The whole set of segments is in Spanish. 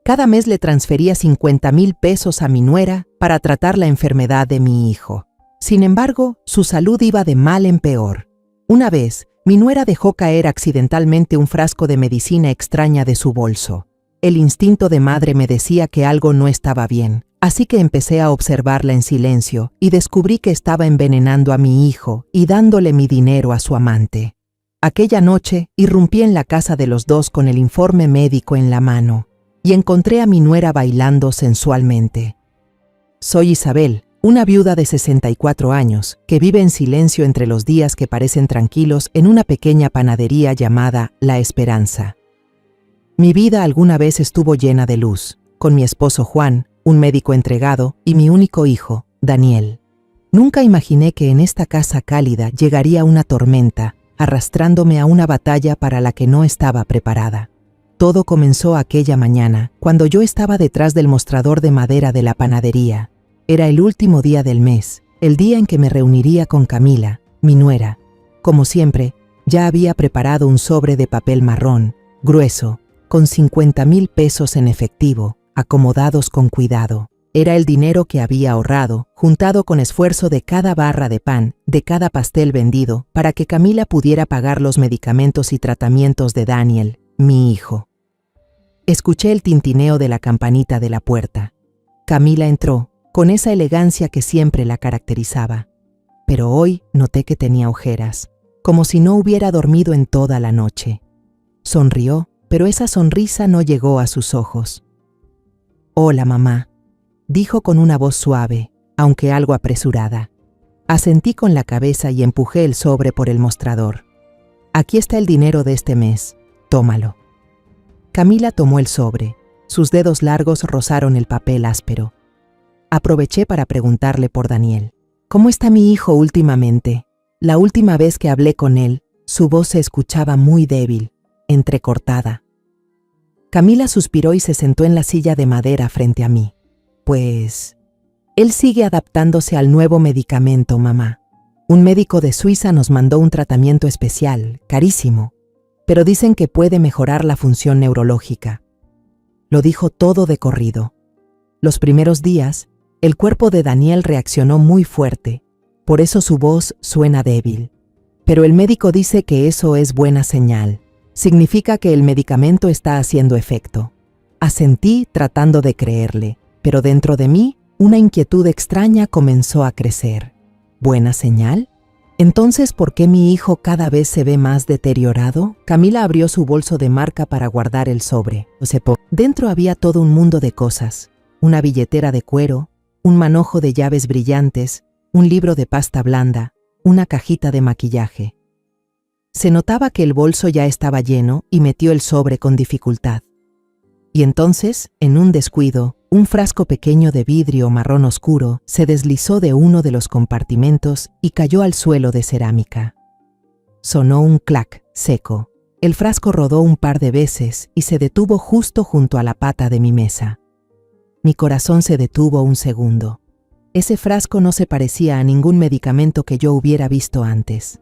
Cada mes le transfería 50,000 pesos a mi nuera para tratar la enfermedad de mi hijo. Sin embargo, su salud iba de mal en peor. Una vez, mi nuera dejó caer accidentalmente un frasco de medicina extraña de su bolso. El instinto de madre me decía que algo no estaba bien, así que empecé a observarla en silencio y descubrí que estaba envenenando a mi hijo y dándole mi dinero a su amante. Aquella noche, irrumpí en la casa de los dos con el informe médico en la mano y encontré a mi nuera bailando sensualmente. Soy Isabel, una viuda de 64 años que vive en silencio entre los días que parecen tranquilos en una pequeña panadería llamada La Esperanza. Mi vida alguna vez estuvo llena de luz, con mi esposo Juan, un médico entregado, y mi único hijo, Daniel. Nunca imaginé que en esta casa cálida llegaría una tormenta, arrastrándome a una batalla para la que no estaba preparada. Todo comenzó aquella mañana, cuando yo estaba detrás del mostrador de madera de la panadería. Era el último día del mes, el día en que me reuniría con Camila, mi nuera. Como siempre, ya había preparado un sobre de papel marrón, grueso, con 50,000 pesos en efectivo, acomodados con cuidado. Era el dinero que había ahorrado, juntado con esfuerzo de cada barra de pan, de cada pastel vendido, para que Camila pudiera pagar los medicamentos y tratamientos de Daniel, mi hijo. Escuché el tintineo de la campanita de la puerta. Camila entró, con esa elegancia que siempre la caracterizaba. Pero hoy noté que tenía ojeras, como si no hubiera dormido en toda la noche. Sonrió, pero esa sonrisa no llegó a sus ojos. «Hola, mamá», dijo con una voz suave, aunque algo apresurada. Asentí con la cabeza y empujé el sobre por el mostrador. «Aquí está el dinero de este mes, tómalo». Camila tomó el sobre. Sus dedos largos rozaron el papel áspero. Aproveché para preguntarle por Daniel. «¿Cómo está mi hijo últimamente?» La última vez que hablé con él, su voz se escuchaba muy débil, entrecortada. Camila suspiró y se sentó en la silla de madera frente a mí. «Pues, él sigue adaptándose al nuevo medicamento, mamá. Un médico de Suiza nos mandó un tratamiento especial, carísimo, pero dicen que puede mejorar la función neurológica». Lo dijo todo de corrido. Los primeros días, el cuerpo de Daniel reaccionó muy fuerte, por eso su voz suena débil. Pero el médico dice que eso es buena señal. Significa que el medicamento está haciendo efecto. Asentí tratando de creerle, pero dentro de mí, una inquietud extraña comenzó a crecer. ¿Buena señal? Entonces, ¿por qué mi hijo cada vez se ve más deteriorado? Camila abrió su bolso de marca para guardar el sobre. Dentro había todo un mundo de cosas. Una billetera de cuero, un manojo de llaves brillantes, un libro de pasta blanda, una cajita de maquillaje. Se notaba que el bolso ya estaba lleno y metió el sobre con dificultad. Y entonces, en un descuido, un frasco pequeño de vidrio marrón oscuro se deslizó de uno de los compartimentos y cayó al suelo de cerámica. Sonó un clac seco. El frasco rodó un par de veces y se detuvo justo junto a la pata de mi mesa. Mi corazón se detuvo un segundo. Ese frasco no se parecía a ningún medicamento que yo hubiera visto antes.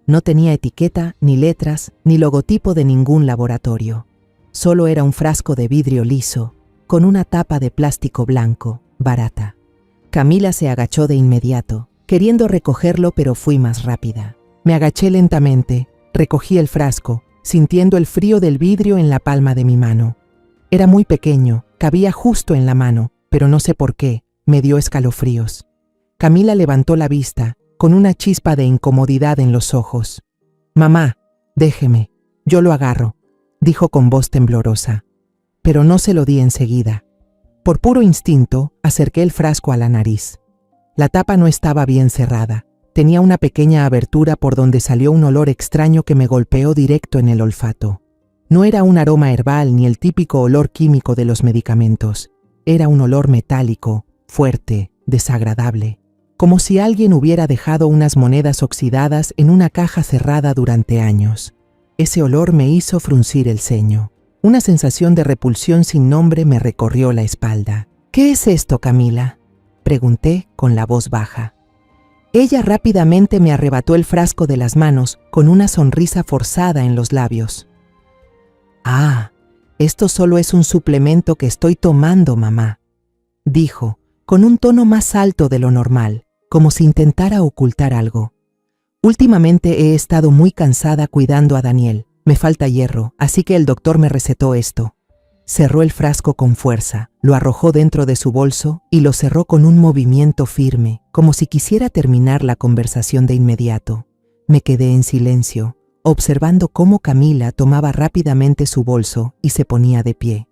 No tenía etiqueta, ni letras, ni logotipo de ningún laboratorio. Solo era un frasco de vidrio liso, con una tapa de plástico blanco, barata. Camila se agachó de inmediato, queriendo recogerlo, pero fui más rápida. Me agaché lentamente, recogí el frasco, sintiendo el frío del vidrio en la palma de mi mano. Era muy pequeño, cabía justo en la mano, pero no sé por qué, me dio escalofríos. Camila levantó la vista, con una chispa de incomodidad en los ojos. «Mamá, déjeme, yo lo agarro», dijo con voz temblorosa. Pero no se lo di enseguida. Por puro instinto, acerqué el frasco a la nariz. La tapa no estaba bien cerrada. Tenía una pequeña abertura por donde salió un olor extraño que me golpeó directo en el olfato. No era un aroma herbal ni el típico olor químico de los medicamentos. Era un olor metálico, fuerte, desagradable. Como si alguien hubiera dejado unas monedas oxidadas en una caja cerrada durante años. Ese olor me hizo fruncir el ceño. Una sensación de repulsión sin nombre me recorrió la espalda. «¿Qué es esto, Camila?», pregunté con la voz baja. Ella rápidamente me arrebató el frasco de las manos con una sonrisa forzada en los labios. «Ah, Esto solo es un suplemento que estoy tomando, mamá, dijo, con un tono más alto de lo normal, como si intentara ocultar algo. Últimamente he estado muy cansada cuidando a Daniel. Me falta hierro, así que el doctor me recetó esto. Cerró el frasco con fuerza, lo arrojó dentro de su bolso y lo cerró con un movimiento firme, como si quisiera terminar la conversación de inmediato. Me quedé en silencio, observando cómo Camila tomaba rápidamente su bolso y se ponía de pie.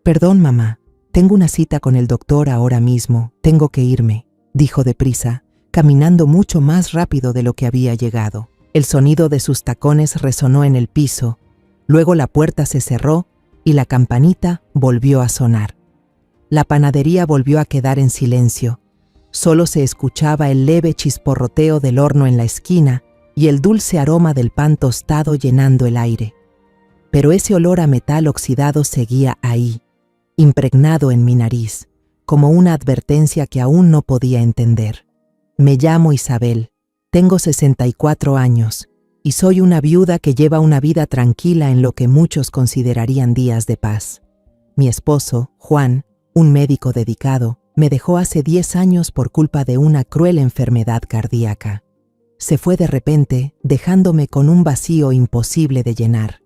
«Perdón, mamá, tengo una cita con el doctor ahora mismo, tengo que irme», dijo deprisa, caminando mucho más rápido de lo que había llegado. El sonido de sus tacones resonó en el piso, luego la puerta se cerró y la campanita volvió a sonar. La panadería volvió a quedar en silencio. Solo se escuchaba el leve chisporroteo del horno en la esquina y el dulce aroma del pan tostado llenando el aire. Pero ese olor a metal oxidado seguía ahí, impregnado en mi nariz, como una advertencia que aún no podía entender. Me llamo Isabel, tengo 64 años y soy una viuda que lleva una vida tranquila en lo que muchos considerarían días de paz. Mi esposo, Juan, un médico dedicado, me dejó hace 10 años por culpa de una cruel enfermedad cardíaca. Se fue de repente, dejándome con un vacío imposible de llenar.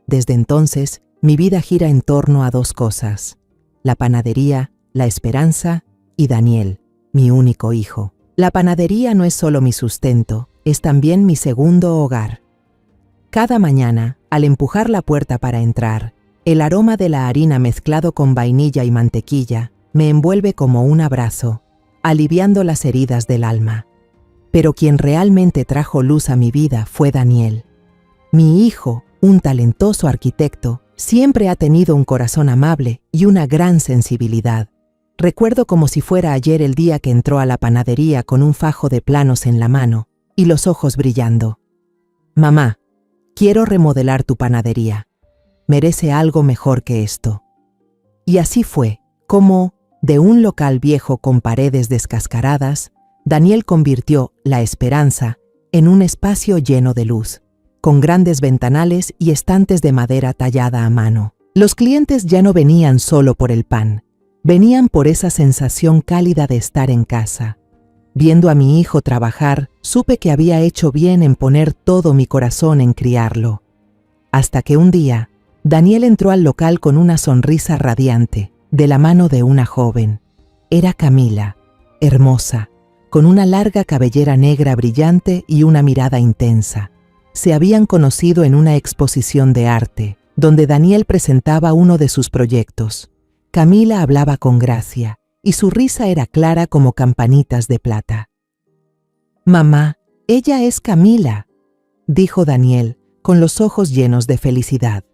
Desde entonces, mi vida gira en torno a 2 cosas: la panadería, la esperanza y Daniel, mi único hijo. La panadería no es solo mi sustento, es también mi segundo hogar. Cada mañana, al empujar la puerta para entrar, el aroma de la harina mezclado con vainilla y mantequilla me envuelve como un abrazo, aliviando las heridas del alma. Pero quien realmente trajo luz a mi vida fue Daniel. Mi hijo, un talentoso arquitecto, siempre ha tenido un corazón amable y una gran sensibilidad. Recuerdo como si fuera ayer el día que entró a la panadería con un fajo de planos en la mano y los ojos brillando. «Mamá, quiero remodelar tu panadería. Merece algo mejor que esto». Y así fue, como, de un local viejo con paredes descascaradas, Daniel convirtió la esperanza en un espacio lleno de luz, con grandes ventanales y estantes de madera tallada a mano. Los clientes ya no venían solo por el pan, venían por esa sensación cálida de estar en casa. Viendo a mi hijo trabajar, supe que había hecho bien en poner todo mi corazón en criarlo. Hasta que un día, Daniel entró al local con una sonrisa radiante, de la mano de una joven. Era Camila, hermosa, con una larga cabellera negra brillante y una mirada intensa. Se habían conocido en una exposición de arte, donde Daniel presentaba uno de sus proyectos. Camila hablaba con gracia, y su risa era clara como campanitas de plata. «Mamá, ella es Camila», dijo Daniel, con los ojos llenos de felicidad.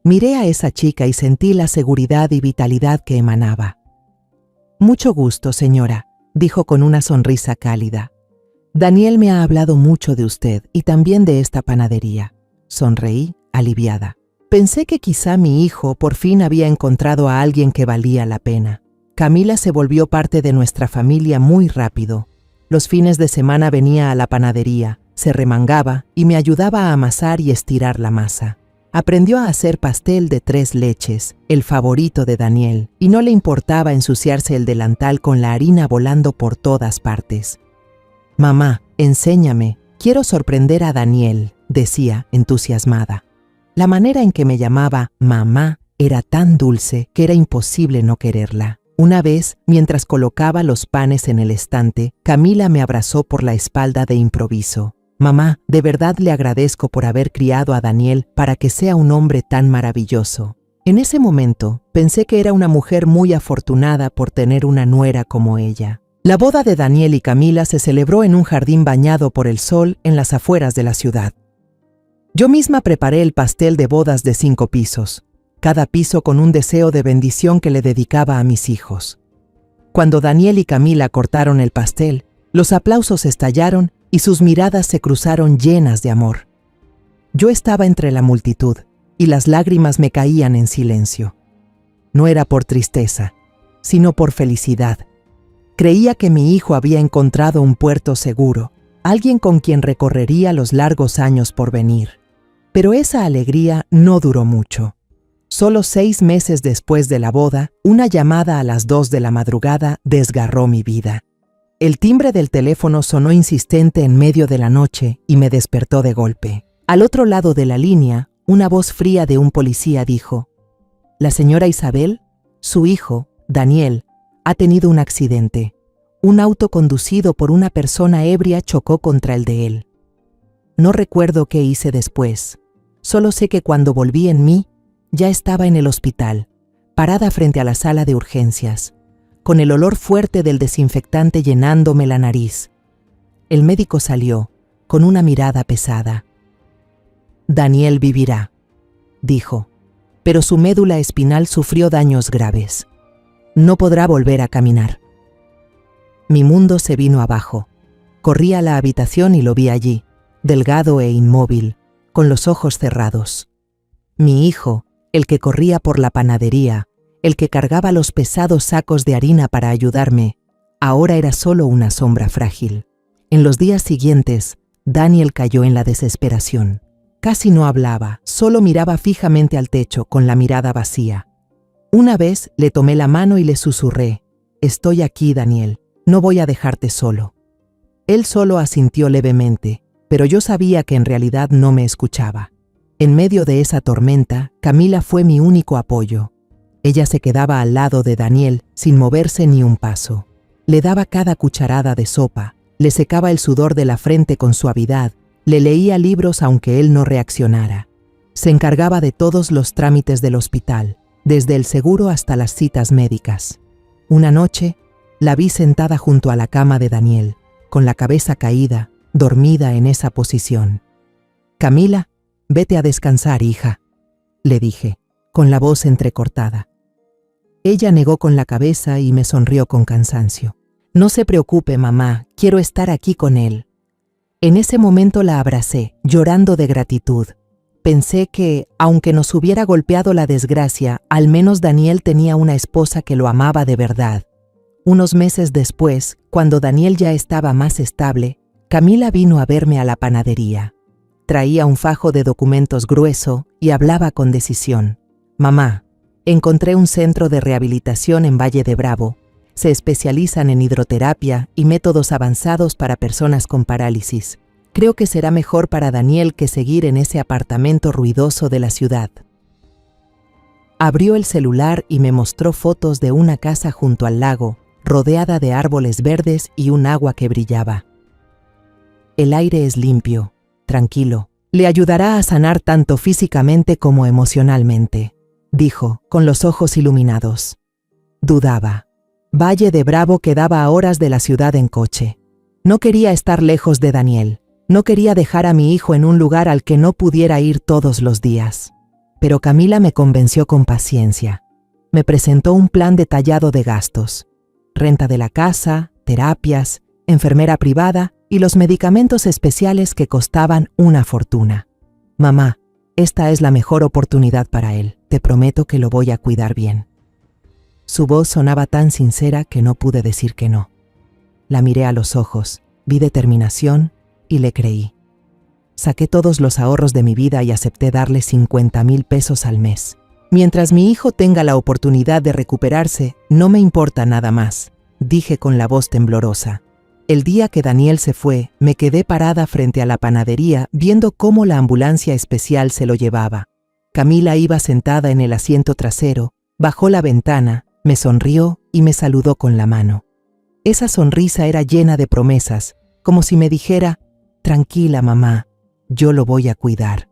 Miré a esa chica y sentí la seguridad y vitalidad que emanaba. «Mucho gusto, señora», dijo con una sonrisa cálida. «Daniel me ha hablado mucho de usted y también de esta panadería». Sonreí, aliviada. Pensé que quizá mi hijo por fin había encontrado a alguien que valía la pena. Camila se volvió parte de nuestra familia muy rápido. Los fines de semana venía a la panadería, se remangaba y me ayudaba a amasar y estirar la masa. Aprendió a hacer pastel de 3 leches, el favorito de Daniel, y no le importaba ensuciarse el delantal con la harina volando por todas partes. «Mamá, enséñame, quiero sorprender a Daniel», decía, entusiasmada. La manera en que me llamaba mamá era tan dulce que era imposible no quererla. Una vez, mientras colocaba los panes en el estante, Camila me abrazó por la espalda de improviso. «Mamá, de verdad le agradezco por haber criado a Daniel para que sea un hombre tan maravilloso». En ese momento, pensé que era una mujer muy afortunada por tener una nuera como ella. La boda de Daniel y Camila se celebró en un jardín bañado por el sol en las afueras de la ciudad. Yo misma preparé el pastel de bodas de 5 pisos, cada piso con un deseo de bendición que le dedicaba a mis hijos. Cuando Daniel y Camila cortaron el pastel, los aplausos estallaron y sus miradas se cruzaron llenas de amor. Yo estaba entre la multitud y las lágrimas me caían en silencio. No era por tristeza, sino por felicidad. Creía que mi hijo había encontrado un puerto seguro, alguien con quien recorrería los largos años por venir. Pero esa alegría no duró mucho. Solo 6 meses después de la boda, una llamada a las 2 de la madrugada desgarró mi vida. El timbre del teléfono sonó insistente en medio de la noche y me despertó de golpe. Al otro lado de la línea, una voz fría de un policía dijo: «La señora Isabel, su hijo, Daniel, ha tenido un accidente. Un auto conducido por una persona ebria chocó contra el de él». No recuerdo qué hice después. Solo sé que cuando volví en mí, ya estaba en el hospital, parada frente a la sala de urgencias, con el olor fuerte del desinfectante llenándome la nariz. El médico salió, con una mirada pesada. «Daniel vivirá», dijo, «pero su médula espinal sufrió daños graves. No podrá volver a caminar». Mi mundo se vino abajo. Corrí a la habitación y lo vi allí, delgado e inmóvil, con los ojos cerrados. Mi hijo, el que corría por la panadería, el que cargaba los pesados sacos de harina para ayudarme, ahora era solo una sombra frágil. En los días siguientes, Daniel cayó en la desesperación. Casi no hablaba, solo miraba fijamente al techo con la mirada vacía. Una vez le tomé la mano y le susurré: «Estoy aquí, Daniel, no voy a dejarte solo». Él solo asintió levemente, pero yo sabía que en realidad no me escuchaba. En medio de esa tormenta, Camila fue mi único apoyo. Ella se quedaba al lado de Daniel sin moverse ni un paso. Le daba cada cucharada de sopa, le secaba el sudor de la frente con suavidad, le leía libros aunque él no reaccionara. Se encargaba de todos los trámites del hospital, desde el seguro hasta las citas médicas. Una noche, la vi sentada junto a la cama de Daniel, con la cabeza caída, dormida en esa posición. «Camila, vete a descansar, hija», le dije, con la voz entrecortada. Ella negó con la cabeza y me sonrió con cansancio. «No se preocupe, mamá, quiero estar aquí con él». En ese momento la abracé, llorando de gratitud. Pensé que, aunque nos hubiera golpeado la desgracia, al menos Daniel tenía una esposa que lo amaba de verdad. Unos meses después, cuando Daniel ya estaba más estable, Camila vino a verme a la panadería. Traía un fajo de documentos grueso y hablaba con decisión. «Mamá, encontré un centro de rehabilitación en Valle de Bravo. Se especializan en hidroterapia y métodos avanzados para personas con parálisis. Creo que será mejor para Daniel que seguir en ese apartamento ruidoso de la ciudad». Abrió el celular y me mostró fotos de una casa junto al lago, rodeada de árboles verdes y un agua que brillaba. «El aire es limpio, tranquilo. Le ayudará a sanar tanto físicamente como emocionalmente», dijo, con los ojos iluminados. Dudaba. Valle de Bravo quedaba a horas de la ciudad en coche. No quería estar lejos de Daniel. No quería dejar a mi hijo en un lugar al que no pudiera ir todos los días. Pero Camila me convenció con paciencia. Me presentó un plan detallado de gastos: renta de la casa, terapias, enfermera privada y los medicamentos especiales que costaban una fortuna. «Mamá, esta es la mejor oportunidad para él. Te prometo que lo voy a cuidar bien». Su voz sonaba tan sincera que no pude decir que no. La miré a los ojos, vi determinación y le creí. Saqué todos los ahorros de mi vida y acepté darle 50,000 pesos al mes. «Mientras mi hijo tenga la oportunidad de recuperarse, no me importa nada más», dije con la voz temblorosa. El día que Daniel se fue, me quedé parada frente a la panadería viendo cómo la ambulancia especial se lo llevaba. Camila iba sentada en el asiento trasero, bajó la ventana, me sonrió y me saludó con la mano. Esa sonrisa era llena de promesas, como si me dijera: «Tranquila, mamá, yo lo voy a cuidar».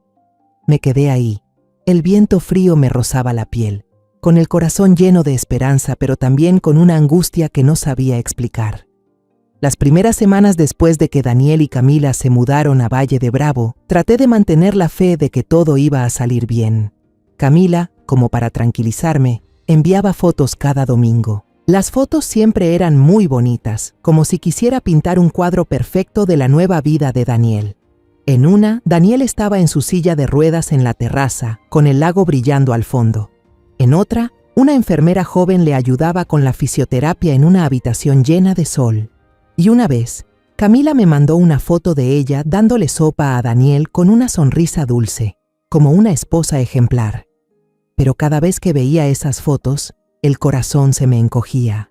Me quedé ahí. El viento frío me rozaba la piel, con el corazón lleno de esperanza, pero también con una angustia que no sabía explicar. Las primeras semanas después de que Daniel y Camila se mudaron a Valle de Bravo, traté de mantener la fe de que todo iba a salir bien. Camila, como para tranquilizarme, enviaba fotos cada domingo. Las fotos siempre eran muy bonitas, como si quisiera pintar un cuadro perfecto de la nueva vida de Daniel. En una, Daniel estaba en su silla de ruedas en la terraza, con el lago brillando al fondo. En otra, una enfermera joven le ayudaba con la fisioterapia en una habitación llena de sol. Y una vez, Camila me mandó una foto de ella dándole sopa a Daniel con una sonrisa dulce, como una esposa ejemplar. pero cada vez que veía esas fotos, el corazón se me encogía.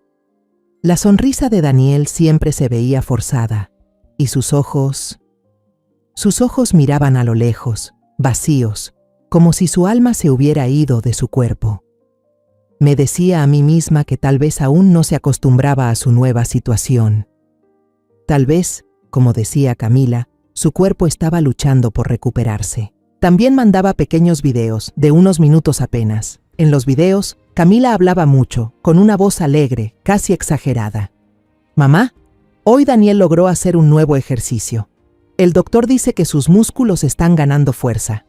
La sonrisa de Daniel siempre se veía forzada, y sus ojos miraban a lo lejos, vacíos, como si su alma se hubiera ido de su cuerpo. Me decía a mí misma que tal vez aún no se acostumbraba a su nueva situación. Tal vez, como decía Camila, su cuerpo estaba luchando por recuperarse. También mandaba pequeños videos, de unos minutos apenas. En los videos, Camila hablaba mucho, con una voz alegre, casi exagerada. «Mamá, hoy Daniel logró hacer un nuevo ejercicio. El doctor dice que sus músculos están ganando fuerza».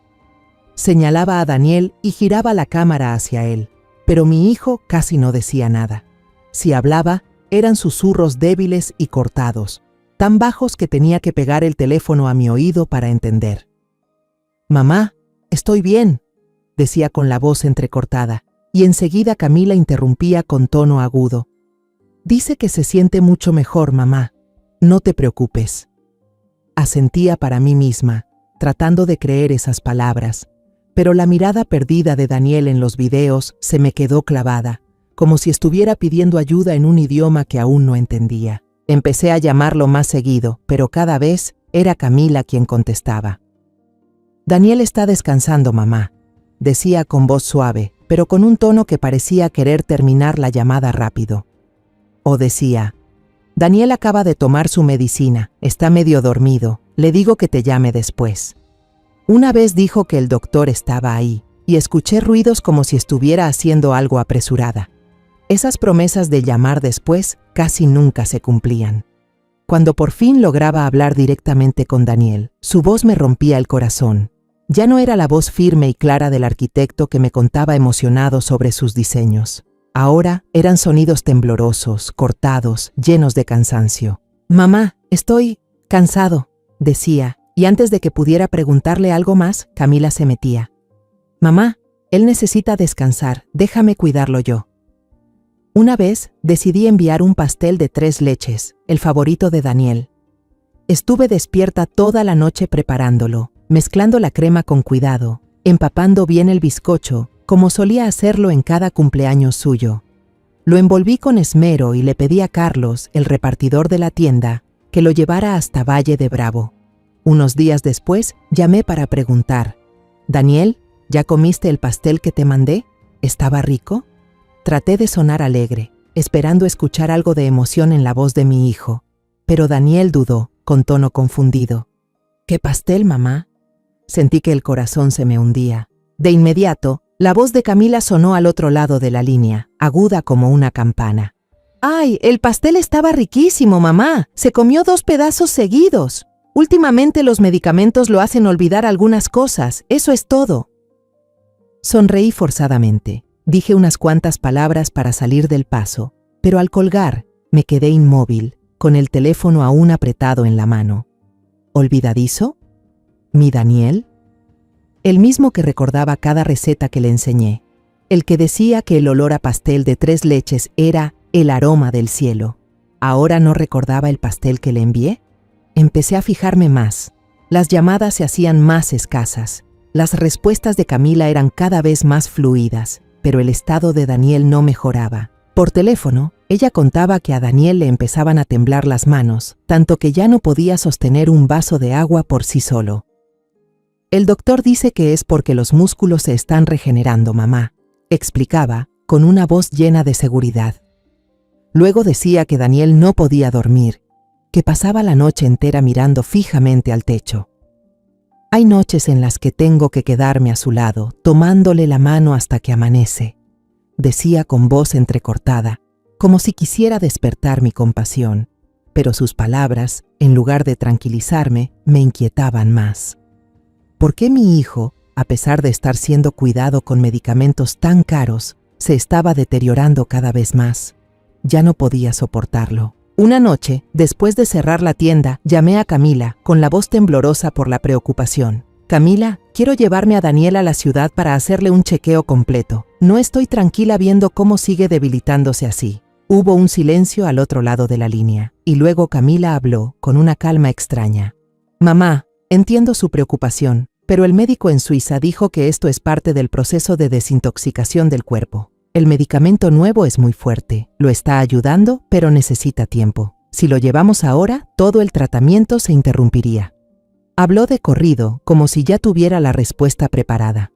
Señalaba a Daniel y giraba la cámara hacia él, pero mi hijo casi no decía nada. Si hablaba, eran susurros débiles y cortados, tan bajos que tenía que pegar el teléfono a mi oído para entender. «Mamá, estoy bien», decía con la voz entrecortada, y enseguida Camila interrumpía con tono agudo. «Dice que se siente mucho mejor, mamá. No te preocupes». Asentía para mí misma, tratando de creer esas palabras, pero la mirada perdida de Daniel en los videos se me quedó clavada, como si estuviera pidiendo ayuda en un idioma que aún no entendía. Empecé a llamarlo más seguido, pero cada vez era Camila quien contestaba. «Daniel está descansando, mamá», decía con voz suave, pero con un tono que parecía querer terminar la llamada rápido. O decía: «Daniel acaba de tomar su medicina, está medio dormido, le digo que te llame después». Una vez dijo que el doctor estaba ahí, y escuché ruidos como si estuviera haciendo algo apresurada. Esas promesas de llamar después casi nunca se cumplían. Cuando por fin lograba hablar directamente con Daniel, su voz me rompía el corazón. Ya no era la voz firme y clara del arquitecto que me contaba emocionado sobre sus diseños. Ahora eran sonidos temblorosos, cortados, llenos de cansancio. «Mamá, estoy cansado», decía, y antes de que pudiera preguntarle algo más, Camila se metía. «Mamá, él necesita descansar, déjame cuidarlo yo». Una vez decidí enviar un pastel de 3 leches, el favorito de Daniel. Estuve despierta toda la noche preparándolo, mezclando la crema con cuidado, empapando bien el bizcocho, como solía hacerlo en cada cumpleaños suyo. Lo envolví con esmero y le pedí a Carlos, el repartidor de la tienda, que lo llevara hasta Valle de Bravo. Unos días después llamé para preguntar: «Daniel, ¿ya comiste el pastel que te mandé? ¿Estaba rico?». Traté de sonar alegre, esperando escuchar algo de emoción en la voz de mi hijo, pero Daniel dudó, con tono confundido. «¿Qué pastel, mamá?». Sentí que el corazón se me hundía. De inmediato, la voz de Camila sonó al otro lado de la línea, aguda como una campana. «¡Ay, el pastel estaba riquísimo, mamá! Se comió 2 pedazos seguidos. Últimamente los medicamentos lo hacen olvidar algunas cosas, eso es todo». Sonreí forzadamente. Dije unas cuantas palabras para salir del paso, pero al colgar me quedé inmóvil, con el teléfono aún apretado en la mano. ¿Olvidadizo? ¿Mi Daniel? El mismo que recordaba cada receta que le enseñé, el que decía que el olor a pastel de 3 leches era el aroma del cielo. ¿Ahora no recordaba el pastel que le envié? Empecé a fijarme más. Las llamadas se hacían más escasas. Las respuestas de Camila eran cada vez más fluidas, pero el estado de Daniel no mejoraba. Por teléfono, ella contaba que a Daniel le empezaban a temblar las manos, tanto que ya no podía sostener un vaso de agua por sí solo. «El doctor dice que es porque los músculos se están regenerando, mamá», explicaba, con una voz llena de seguridad. Luego decía que Daniel no podía dormir, que pasaba la noche entera mirando fijamente al techo. «Hay noches en las que tengo que quedarme a su lado, tomándole la mano hasta que amanece», decía con voz entrecortada, como si quisiera despertar mi compasión, pero sus palabras, en lugar de tranquilizarme, me inquietaban más. ¿Por qué mi hijo, a pesar de estar siendo cuidado con medicamentos tan caros, se estaba deteriorando cada vez más? Ya no podía soportarlo. Una noche, después de cerrar la tienda, llamé a Camila, con la voz temblorosa por la preocupación. «Camila, quiero llevarme a Daniel a la ciudad para hacerle un chequeo completo. No estoy tranquila viendo cómo sigue debilitándose así». Hubo un silencio al otro lado de la línea, y luego Camila habló, con una calma extraña. «Mamá, entiendo su preocupación, pero el médico en Suiza dijo que esto es parte del proceso de desintoxicación del cuerpo. El medicamento nuevo es muy fuerte, lo está ayudando, pero necesita tiempo. Si lo llevamos ahora, todo el tratamiento se interrumpiría. Habló de corrido, como si ya tuviera la respuesta preparada.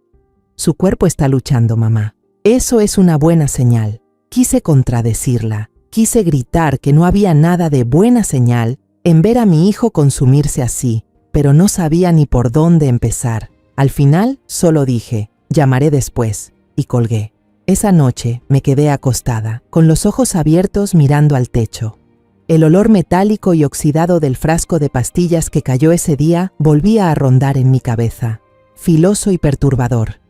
Su cuerpo está luchando, mamá. Eso es una buena señal. Quise contradecirla. Quise gritar que no había nada de buena señal en ver a mi hijo consumirse así, pero no sabía ni por dónde empezar. Al final, solo dije, llamaré después, y colgué. Esa noche me quedé acostada, con los ojos abiertos mirando al techo. El olor metálico y oxidado del frasco de pastillas que cayó ese día volvía a rondar en mi cabeza, filoso y perturbador.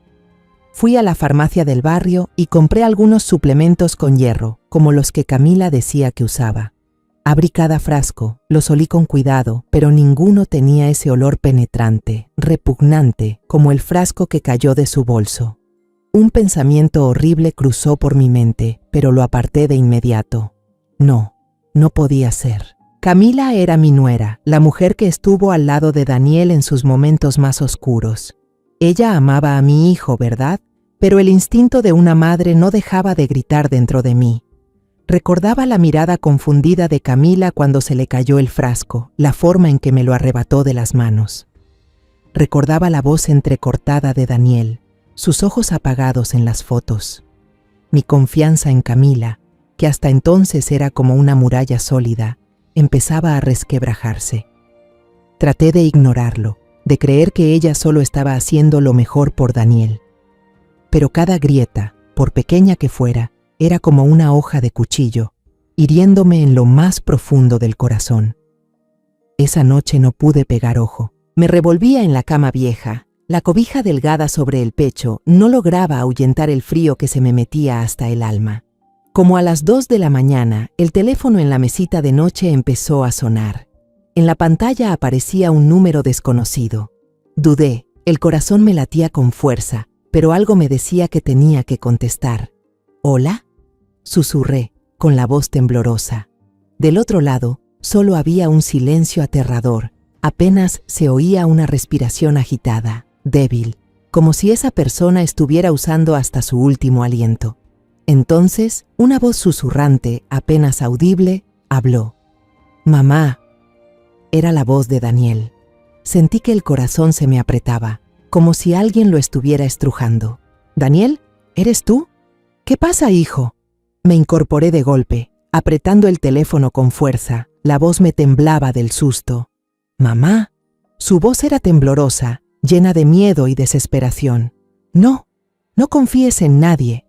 Fui a la farmacia del barrio y compré algunos suplementos con hierro, como los que Camila decía que usaba. Abrí cada frasco, los olí con cuidado, pero ninguno tenía ese olor penetrante, repugnante, como el frasco que cayó de su bolso. Un pensamiento horrible cruzó por mi mente, pero lo aparté de inmediato. No podía ser. Camila era mi nuera, la mujer que estuvo al lado de Daniel en sus momentos más oscuros. Ella amaba a mi hijo, ¿verdad? Pero el instinto de una madre no dejaba de gritar dentro de mí. Recordaba la mirada confundida de Camila cuando se le cayó el frasco, la forma en que me lo arrebató de las manos. Recordaba la voz entrecortada de Daniel, sus ojos apagados en las fotos. Mi confianza en Camila, que hasta entonces era como una muralla sólida, empezaba a resquebrajarse. Traté de ignorarlo, de creer que ella solo estaba haciendo lo mejor por Daniel. Pero cada grieta, por pequeña que fuera, era como una hoja de cuchillo, hiriéndome en lo más profundo del corazón. Esa noche no pude pegar ojo. Me revolvía en la cama vieja. La cobija delgada sobre el pecho no lograba ahuyentar el frío que se me metía hasta el alma. Como a las 2 de la mañana, el teléfono en la mesita de noche empezó a sonar. En la pantalla aparecía un número desconocido. Dudé, el corazón me latía con fuerza, pero algo me decía que tenía que contestar. ¿Hola? Susurré, con la voz temblorosa. Del otro lado, solo había un silencio aterrador. Apenas se oía una respiración agitada, débil, como si esa persona estuviera usando hasta su último aliento. Entonces, una voz susurrante, apenas audible, habló. «Mamá». Era la voz de Daniel. Sentí que el corazón se me apretaba, como si alguien lo estuviera estrujando. «¿Daniel? ¿Eres tú? ¿Qué pasa, hijo?» Me incorporé de golpe, apretando el teléfono con fuerza. La voz me temblaba del susto. «Mamá». Su voz era temblorosa, llena de miedo y desesperación. «No confíes en nadie».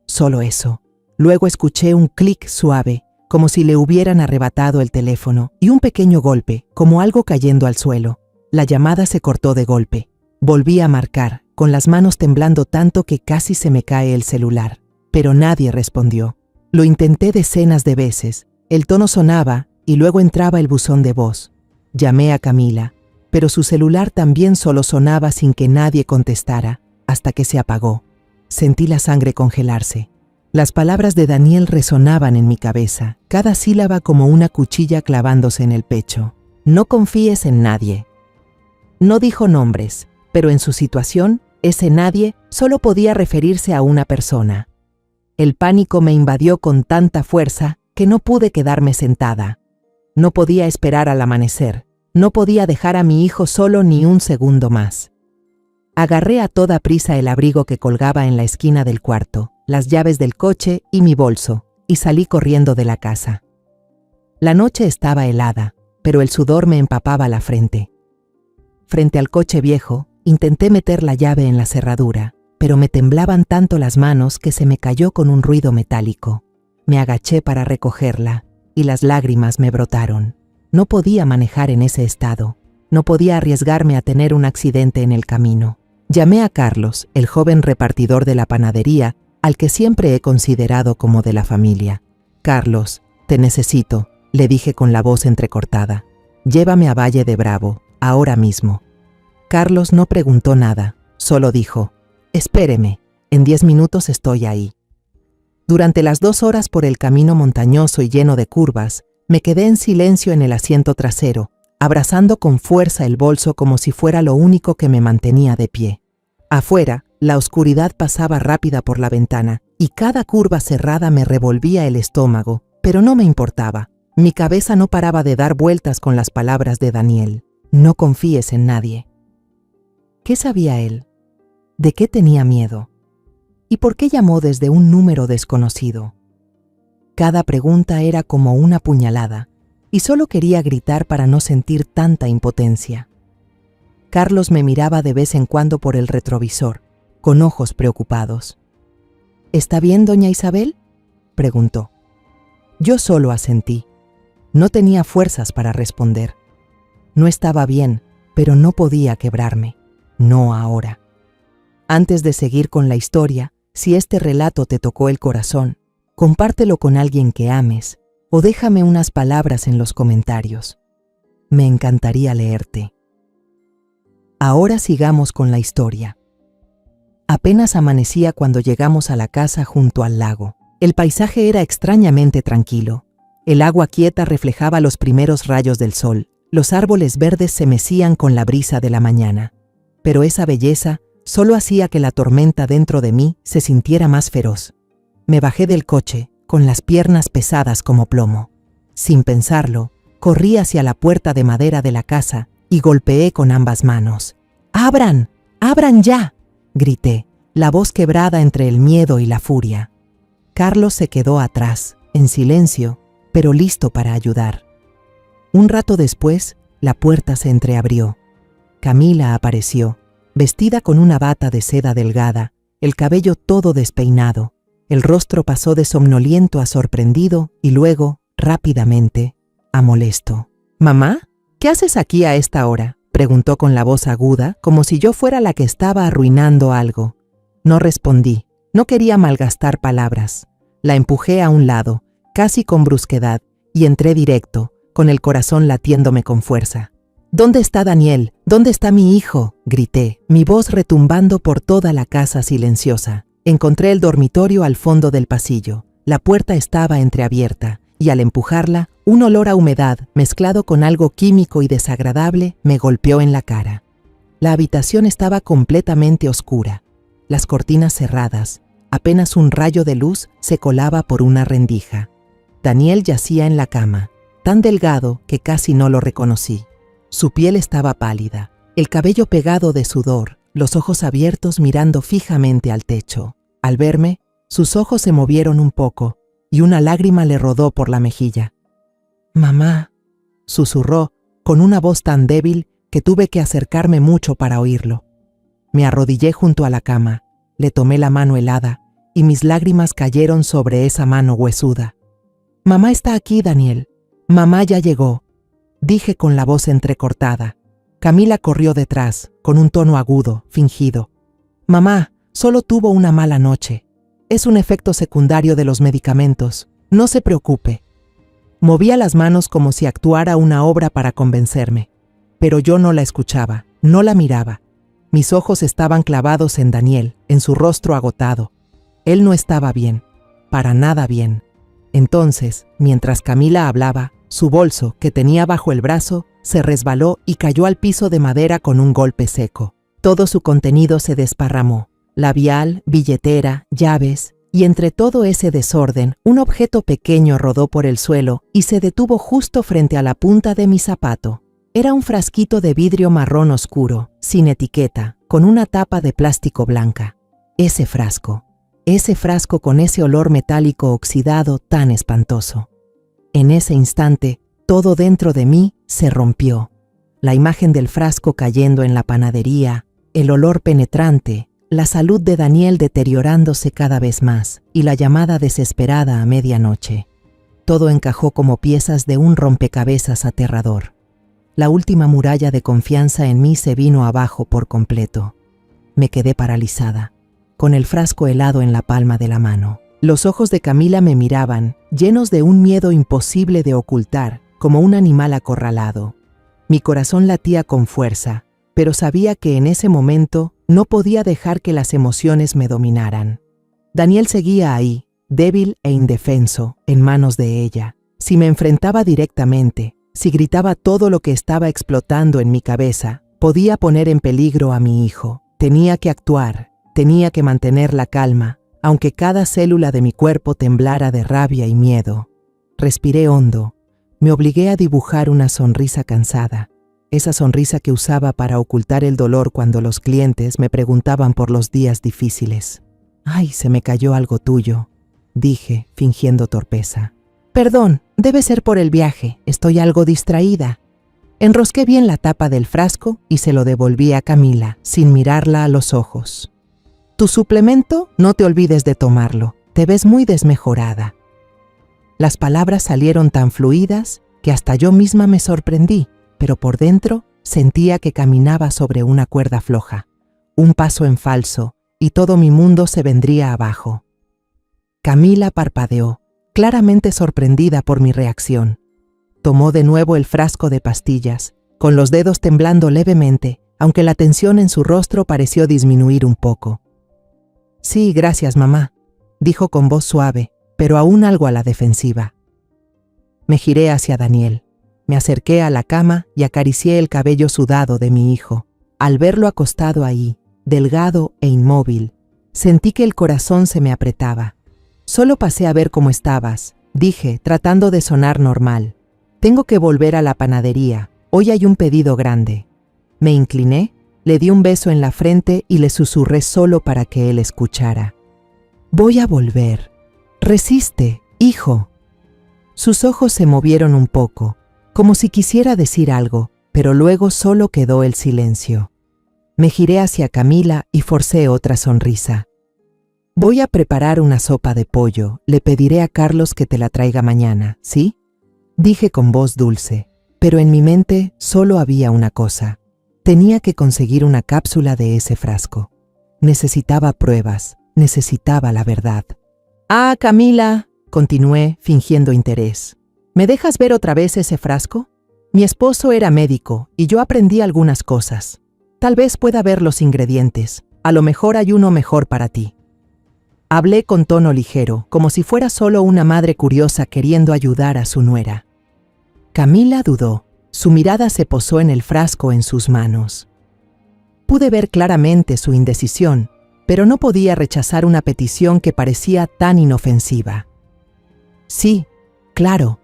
Solo eso. Luego escuché un clic suave, como si le hubieran arrebatado el teléfono, y un pequeño golpe, como algo cayendo al suelo. La llamada se cortó de golpe. Volví a marcar, con las manos temblando tanto que casi se me cae el celular. Pero nadie respondió. Lo intenté decenas de veces. El tono sonaba y luego entraba el buzón de voz. Llamé a Camila, pero su celular también solo sonaba sin que nadie contestara, hasta que se apagó. Sentí la sangre congelarse. Las palabras de Daniel resonaban en mi cabeza, cada sílaba como una cuchilla clavándose en el pecho. No confíes en nadie. No dijo nombres, pero en su situación, ese nadie solo podía referirse a una persona. El pánico me invadió con tanta fuerza que no pude quedarme sentada. No podía esperar al amanecer. No podía dejar a mi hijo solo ni un segundo más. Agarré a toda prisa el abrigo que colgaba en la esquina del cuarto, las llaves del coche y mi bolso, y salí corriendo de la casa. La noche estaba helada, pero el sudor me empapaba la frente. Frente al coche viejo, intenté meter la llave en la cerradura, pero me temblaban tanto las manos que se me cayó con un ruido metálico. Me agaché para recogerla, y las lágrimas me brotaron. No podía manejar en ese estado. No podía arriesgarme a tener un accidente en el camino. Llamé a Carlos, el joven repartidor de la panadería, al que siempre he considerado como de la familia. «Carlos, te necesito», le dije con la voz entrecortada. «Llévame a Valle de Bravo, ahora mismo». Carlos no preguntó nada, solo dijo: «Espéreme, en 10 minutos estoy ahí». Durante las 2 horas por el camino montañoso y lleno de curvas, me quedé en silencio en el asiento trasero, abrazando con fuerza el bolso como si fuera lo único que me mantenía de pie. Afuera, la oscuridad pasaba rápida por la ventana y cada curva cerrada me revolvía el estómago, pero no me importaba. Mi cabeza no paraba de dar vueltas con las palabras de Daniel. No confíes en nadie. ¿Qué sabía él? ¿De qué tenía miedo? ¿Y por qué llamó desde un número desconocido? Cada pregunta era como una puñalada, y solo quería gritar para no sentir tanta impotencia. Carlos me miraba de vez en cuando por el retrovisor, con ojos preocupados. ¿Está bien, doña Isabel?, preguntó. Yo solo asentí. No tenía fuerzas para responder. No estaba bien, pero no podía quebrarme. No ahora. Antes de seguir con la historia, si este relato te tocó el corazón, compártelo con alguien que ames o déjame unas palabras en los comentarios. Me encantaría leerte. Ahora sigamos con la historia. Apenas amanecía cuando llegamos a la casa junto al lago. El paisaje era extrañamente tranquilo. El agua quieta reflejaba los primeros rayos del sol. Los árboles verdes se mecían con la brisa de la mañana. Pero esa belleza solo hacía que la tormenta dentro de mí se sintiera más feroz. Me bajé del coche, con las piernas pesadas como plomo. Sin pensarlo, corrí hacia la puerta de madera de la casa y golpeé con ambas manos. ¡Abran! ¡Abran ya!, grité, la voz quebrada entre el miedo y la furia. Carlos se quedó atrás, en silencio, pero listo para ayudar. Un rato después, la puerta se entreabrió. Camila apareció, vestida con una bata de seda delgada, el cabello todo despeinado. El rostro pasó de somnoliento a sorprendido y luego, rápidamente, a molesto. «¿Mamá? ¿Qué haces aquí a esta hora?», preguntó con la voz aguda, como si yo fuera la que estaba arruinando algo. No respondí, no quería malgastar palabras. La empujé a un lado, casi con brusquedad, y entré directo, con el corazón latiéndome con fuerza. «¿Dónde está Daniel? ¿Dónde está mi hijo?», grité, mi voz retumbando por toda la casa silenciosa. Encontré el dormitorio al fondo del pasillo. La puerta estaba entreabierta, y al empujarla, un olor a humedad, mezclado con algo químico y desagradable, me golpeó en la cara. La habitación estaba completamente oscura, las cortinas cerradas, apenas un rayo de luz se colaba por una rendija. Daniel yacía en la cama, tan delgado que casi no lo reconocí. Su piel estaba pálida, el cabello pegado de sudor, los ojos abiertos mirando fijamente al techo. Al verme, sus ojos se movieron un poco y una lágrima le rodó por la mejilla. «Mamá», susurró con una voz tan débil que tuve que acercarme mucho para oírlo. Me arrodillé junto a la cama, le tomé la mano helada y mis lágrimas cayeron sobre esa mano huesuda. «Mamá está aquí, Daniel. Mamá ya llegó», dije con la voz entrecortada. Camila corrió detrás, con un tono agudo, fingido. «Mamá, solo tuvo una mala noche. Es un efecto secundario de los medicamentos. No se preocupe». Movía las manos como si actuara una obra para convencerme. Pero yo no la escuchaba, no la miraba. Mis ojos estaban clavados en Daniel, en su rostro agotado. Él no estaba bien, para nada bien. Entonces, mientras Camila hablaba, su bolso, que tenía bajo el brazo, se resbaló y cayó al piso de madera con un golpe seco. Todo su contenido se desparramó. Labial, billetera, llaves, y entre todo ese desorden, un objeto pequeño rodó por el suelo y se detuvo justo frente a la punta de mi zapato. Era un frasquito de vidrio marrón oscuro, sin etiqueta, con una tapa de plástico blanca. Ese frasco con ese olor metálico oxidado tan espantoso. En ese instante, todo dentro de mí se rompió. La imagen del frasco cayendo en la panadería, el olor penetrante, la salud de Daniel deteriorándose cada vez más y la llamada desesperada a medianoche. Todo encajó como piezas de un rompecabezas aterrador. La última muralla de confianza en mí se vino abajo por completo. Me quedé paralizada, con el frasco helado en la palma de la mano. Los ojos de Camila me miraban, llenos de un miedo imposible de ocultar, como un animal acorralado. Mi corazón latía con fuerza, pero sabía que en ese momento no podía dejar que las emociones me dominaran. Daniel seguía ahí, débil e indefenso, en manos de ella. Si me enfrentaba directamente, Si gritaba todo lo que estaba explotando en mi cabeza, podía poner en peligro a mi hijo. Tenía que actuar, tenía que mantener la calma, aunque cada célula de mi cuerpo temblara de rabia y miedo. Respiré hondo. Me obligué a dibujar una sonrisa cansada, esa sonrisa que usaba para ocultar el dolor cuando los clientes me preguntaban por los días difíciles. «Ay, se me cayó algo tuyo», dije, fingiendo torpeza. «Perdón, debe ser por el viaje, estoy algo distraída». Enrosqué bien la tapa del frasco y se lo devolví a Camila, sin mirarla a los ojos. «Tu suplemento, no te olvides de tomarlo, te ves muy desmejorada». Las palabras salieron tan fluidas que hasta yo misma me sorprendí, pero por dentro sentía que caminaba sobre una cuerda floja. Un paso en falso y todo mi mundo se vendría abajo. Camila parpadeó, claramente sorprendida por mi reacción. Tomó de nuevo el frasco de pastillas, con los dedos temblando levemente, aunque la tensión en su rostro pareció disminuir un poco. «Sí, gracias, mamá», dijo con voz suave, pero aún algo a la defensiva. Me giré hacia Daniel. Me acerqué a la cama y acaricié el cabello sudado de mi hijo. Al verlo acostado ahí, delgado e inmóvil, sentí que el corazón se me apretaba. «Solo pasé a ver cómo estabas», dije, tratando de sonar normal. «Tengo que volver a la panadería. Hoy hay un pedido grande». Me incliné, le di un beso en la frente y le susurré solo para que él escuchara. «Voy a volver. Resiste, hijo». Sus ojos se movieron un poco, como si quisiera decir algo, pero luego solo quedó el silencio. Me giré hacia Camila y forcé otra sonrisa. «Voy a preparar una sopa de pollo. Le pediré a Carlos que te la traiga mañana, ¿sí?», dije con voz dulce, pero en mi mente solo había una cosa. Tenía que conseguir una cápsula de ese frasco. Necesitaba pruebas, necesitaba la verdad. «Ah, Camila», continué, fingiendo interés. «¿Me dejas ver otra vez ese frasco? Mi esposo era médico y yo aprendí algunas cosas. Tal vez pueda ver los ingredientes. A lo mejor hay uno mejor para ti». Hablé con tono ligero, como si fuera solo una madre curiosa queriendo ayudar a su nuera. Camila dudó. Su mirada se posó en el frasco en sus manos. Pude ver claramente su indecisión, pero no podía rechazar una petición que parecía tan inofensiva. «Sí, claro»,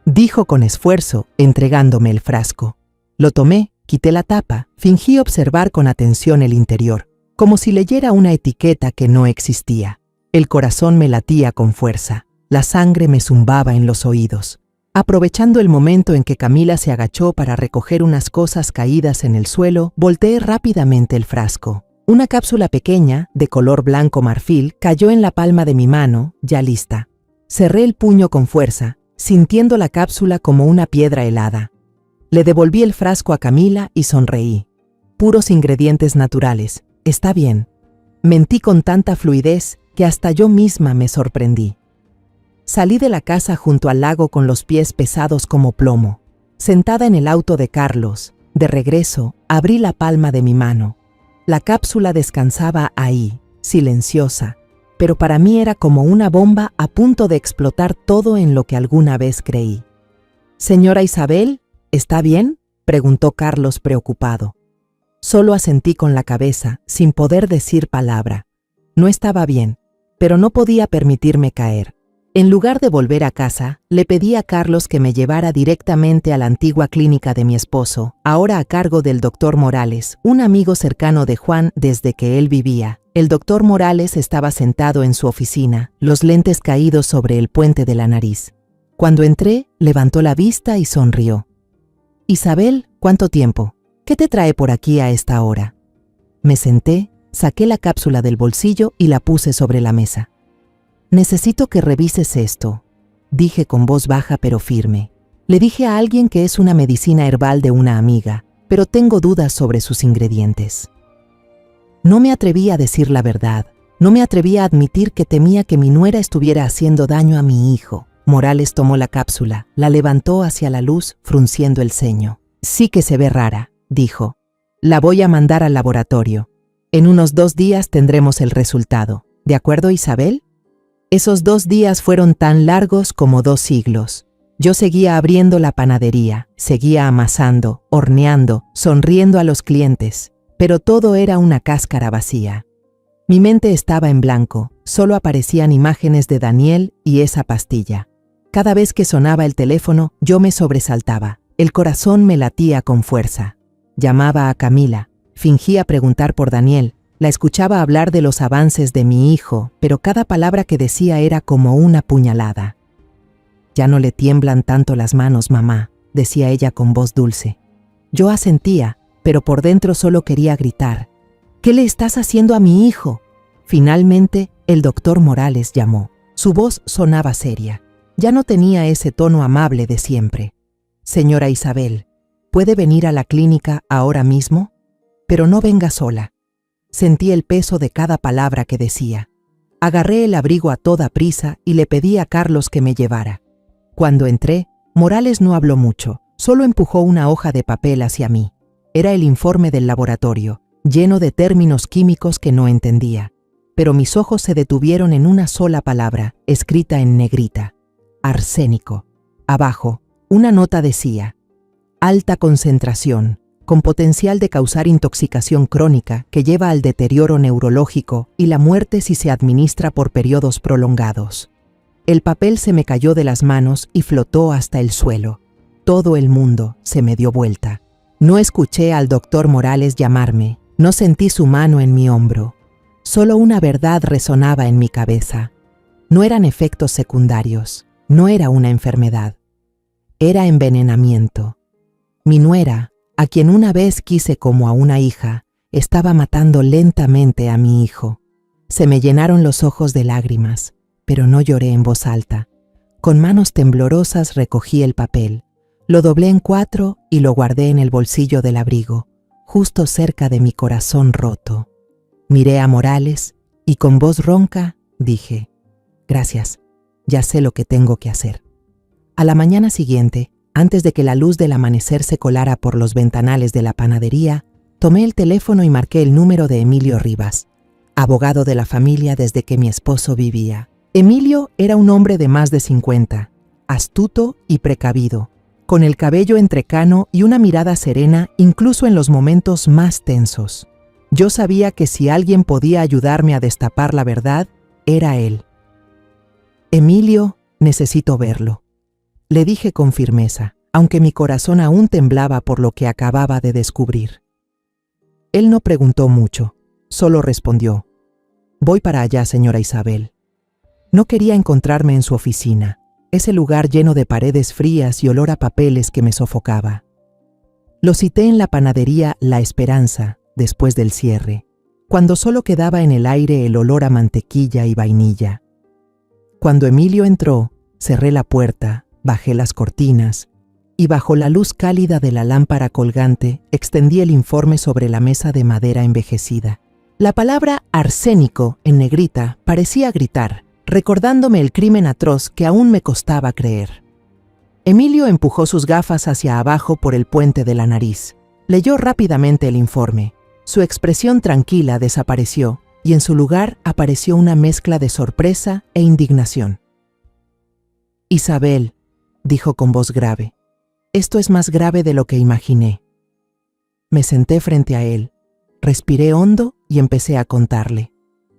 dijo con esfuerzo, entregándome el frasco. Lo tomé, quité la tapa, fingí observar con atención el interior, como si leyera una etiqueta que no existía. El corazón me latía con fuerza, la sangre me zumbaba en los oídos. Aprovechando el momento en que Camila se agachó para recoger unas cosas caídas en el suelo, volteé rápidamente el frasco. Una cápsula pequeña, de color blanco marfil, cayó en la palma de mi mano, ya lista. Cerré el puño con fuerza, sintiendo la cápsula como una piedra helada. Le devolví el frasco a Camila y sonreí. «Puros ingredientes naturales. Está bien». Mentí con tanta fluidez que hasta yo misma me sorprendí. Salí de la casa junto al lago con los pies pesados como plomo. Sentada en el auto de Carlos, de regreso, abrí la palma de mi mano. La cápsula descansaba ahí, silenciosa, pero para mí era como una bomba a punto de explotar todo en lo que alguna vez creí. «Señora Isabel, ¿está bien?», preguntó Carlos preocupado. Solo asentí con la cabeza, sin poder decir palabra. No estaba bien, pero no podía permitirme caer. En lugar de volver a casa, le pedí a Carlos que me llevara directamente a la antigua clínica de mi esposo, ahora a cargo del doctor Morales, un amigo cercano de Juan desde que él vivía. El doctor Morales estaba sentado en su oficina, los lentes caídos sobre el puente de la nariz. Cuando entré, levantó la vista y sonrió. «Isabel, ¿cuánto tiempo? ¿Qué te trae por aquí a esta hora?». Me senté, saqué la cápsula del bolsillo y la puse sobre la mesa. «Necesito que revises esto», dije con voz baja pero firme. Le dije a alguien que es una medicina herbal de una amiga, pero tengo dudas sobre sus ingredientes. No me atreví a decir la verdad, no me atreví a admitir que temía que mi nuera estuviera haciendo daño a mi hijo. Morales tomó la cápsula, la levantó hacia la luz, frunciendo el ceño. «Sí que se ve rara», dijo. «La voy a mandar al laboratorio. En unos 2 días tendremos el resultado. ¿De acuerdo, Isabel?». Esos 2 días fueron tan largos como 2 siglos. Yo seguía abriendo la panadería, seguía amasando, horneando, sonriendo a los clientes, pero todo era una cáscara vacía. Mi mente estaba en blanco, solo aparecían imágenes de Daniel y esa pastilla. Cada vez que sonaba el teléfono, yo me sobresaltaba. El corazón me latía con fuerza. Llamaba a Camila, fingía preguntar por Daniel, la escuchaba hablar de los avances de mi hijo, pero cada palabra que decía era como una puñalada. «Ya no le tiemblan tanto las manos, mamá», decía ella con voz dulce. Yo asentía, pero por dentro solo quería gritar. «¿Qué le estás haciendo a mi hijo?». Finalmente, el doctor Morales llamó. Su voz sonaba seria. Ya no tenía ese tono amable de siempre. «Señora Isabel, ¿puede venir a la clínica ahora mismo? Pero no venga sola». Sentí el peso de cada palabra que decía. Agarré el abrigo a toda prisa y le pedí a Carlos que me llevara. Cuando entré, Morales no habló mucho, solo empujó una hoja de papel hacia mí. Era el informe del laboratorio, lleno de términos químicos que no entendía. Pero mis ojos se detuvieron en una sola palabra, escrita en negrita. Arsénico. Abajo, una nota decía: alta concentración, con potencial de causar intoxicación crónica que lleva al deterioro neurológico y la muerte si se administra por periodos prolongados. El papel se me cayó de las manos y flotó hasta el suelo. Todo el mundo se me dio vuelta. No escuché al doctor Morales llamarme, no sentí su mano en mi hombro. Solo una verdad resonaba en mi cabeza. No eran efectos secundarios, no era una enfermedad. Era envenenamiento. Mi nuera, a quien una vez quise como a una hija, estaba matando lentamente a mi hijo. Se me llenaron los ojos de lágrimas, pero no lloré en voz alta. Con manos temblorosas recogí el papel, lo doblé en 4 y lo guardé en el bolsillo del abrigo, justo cerca de mi corazón roto. Miré a Morales y con voz ronca dije: «Gracias, ya sé lo que tengo que hacer». A la mañana siguiente, antes de que la luz del amanecer se colara por los ventanales de la panadería, tomé el teléfono y marqué el número de Emilio Rivas, abogado de la familia desde que mi esposo vivía. Emilio era un hombre de más de 50, astuto y precavido, con el cabello entrecano y una mirada serena incluso en los momentos más tensos. Yo sabía que si alguien podía ayudarme a destapar la verdad, era él. «Emilio, necesito verlo», le dije con firmeza, aunque mi corazón aún temblaba por lo que acababa de descubrir. Él no preguntó mucho, solo respondió: «Voy para allá, señora Isabel». No quería encontrarme en su oficina, ese lugar lleno de paredes frías y olor a papeles que me sofocaba. Lo cité en la panadería La Esperanza, después del cierre, cuando solo quedaba en el aire el olor a mantequilla y vainilla. Cuando Emilio entró, cerré la puerta, bajé las cortinas y bajo la luz cálida de la lámpara colgante extendí el informe sobre la mesa de madera envejecida. La palabra arsénico en negrita parecía gritar, recordándome el crimen atroz que aún me costaba creer. Emilio empujó sus gafas hacia abajo por el puente de la nariz. Leyó rápidamente el informe. Su expresión tranquila desapareció y en su lugar apareció una mezcla de sorpresa e indignación. «Isabel», dijo con voz grave, «esto es más grave de lo que imaginé». Me senté frente a él, respiré hondo y empecé a contarle.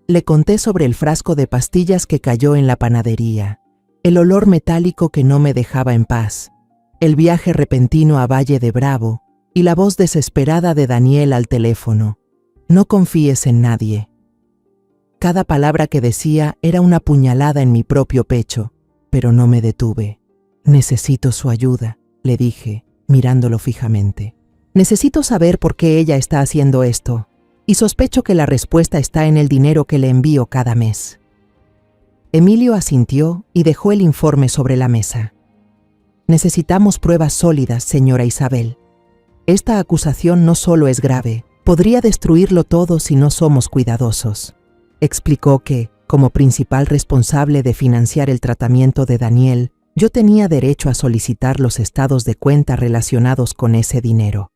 Le conté sobre el frasco de pastillas que cayó en la panadería, el olor metálico que no me dejaba en paz, el viaje repentino a Valle de Bravo y la voz desesperada de Daniel al teléfono. «No confíes en nadie». Cada palabra que decía era una puñalada en mi propio pecho, pero no me detuve. «Necesito su ayuda», le dije, mirándolo fijamente. «Necesito saber por qué ella está haciendo esto, y sospecho que la respuesta está en el dinero que le envío cada mes». Emilio asintió y dejó el informe sobre la mesa. «Necesitamos pruebas sólidas, señora Isabel. Esta acusación no solo es grave, podría destruirlo todo si no somos cuidadosos». Explicó que, como principal responsable de financiar el tratamiento de Daniel, yo tenía derecho a solicitar los estados de cuenta relacionados con ese dinero.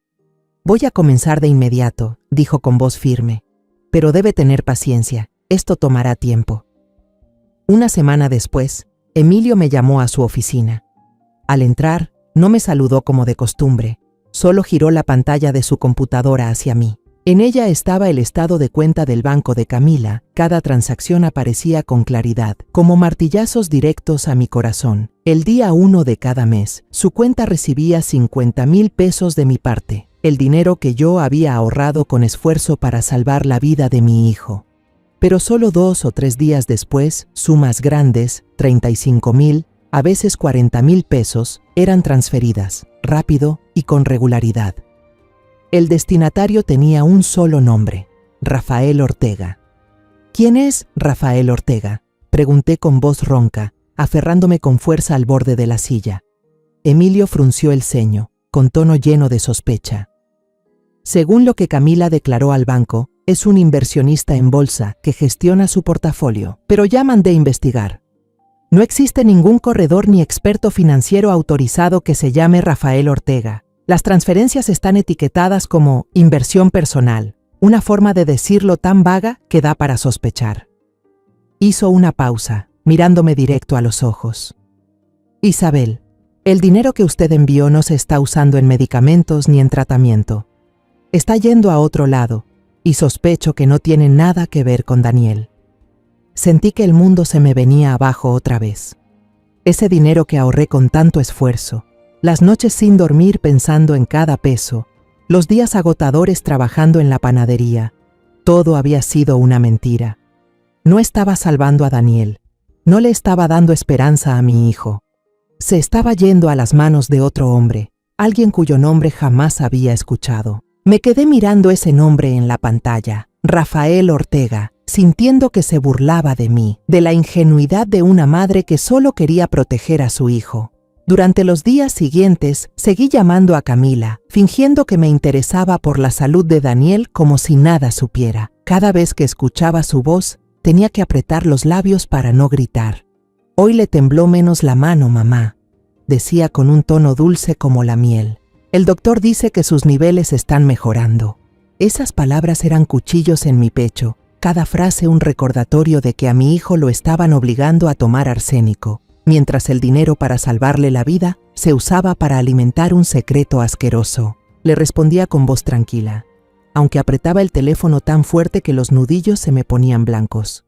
«Voy a comenzar de inmediato», dijo con voz firme, «pero debe tener paciencia, esto tomará tiempo». Una semana después, Emilio me llamó a su oficina. Al entrar, no me saludó como de costumbre, solo giró la pantalla de su computadora hacia mí. En ella estaba el estado de cuenta del banco de Camila. Cada transacción aparecía con claridad, como martillazos directos a mi corazón. El día 1 de cada mes, su cuenta recibía 50,000 pesos de mi parte, el dinero que yo había ahorrado con esfuerzo para salvar la vida de mi hijo. Pero solo 2 o 3 días después, sumas grandes, 35,000, a veces 40,000 pesos, eran transferidas, rápido y con regularidad. El destinatario tenía un solo nombre: Rafael Ortega. ¿Quién es Rafael Ortega?, pregunté con voz ronca, aferrándome con fuerza al borde de la silla. Emilio frunció el ceño, con tono lleno de sospecha. Según lo que Camila declaró al banco, es un inversionista en bolsa que gestiona su portafolio, pero ya mandé investigar. No existe ningún corredor ni experto financiero autorizado que se llame Rafael Ortega. Las transferencias están etiquetadas como inversión personal, una forma de decirlo tan vaga que da para sospechar. Hizo una pausa, mirándome directo a los ojos. Isabel, el dinero que usted envió no se está usando en medicamentos ni en tratamiento. Está yendo a otro lado, y sospecho que no tiene nada que ver con Daniel. Sentí que el mundo se me venía abajo otra vez. Ese dinero que ahorré con tanto esfuerzo, las noches sin dormir pensando en cada peso, los días agotadores trabajando en la panadería, todo había sido una mentira. No estaba salvando a Daniel, no le estaba dando esperanza a mi hijo. Se estaba yendo a las manos de otro hombre, alguien cuyo nombre jamás había escuchado. Me quedé mirando ese nombre en la pantalla, Rafael Ortega, sintiendo que se burlaba de mí, de la ingenuidad de una madre que solo quería proteger a su hijo. Durante los días siguientes, seguí llamando a Camila, fingiendo que me interesaba por la salud de Daniel como si nada supiera. Cada vez que escuchaba su voz, tenía que apretar los labios para no gritar. Hoy le tembló menos la mano, mamá, decía con un tono dulce como la miel. El doctor dice que sus niveles están mejorando. Esas palabras eran cuchillos en mi pecho, cada frase un recordatorio de que a mi hijo lo estaban obligando a tomar arsénico, mientras el dinero para salvarle la vida se usaba para alimentar un secreto asqueroso. Le respondía con voz tranquila, aunque apretaba el teléfono tan fuerte que los nudillos se me ponían blancos.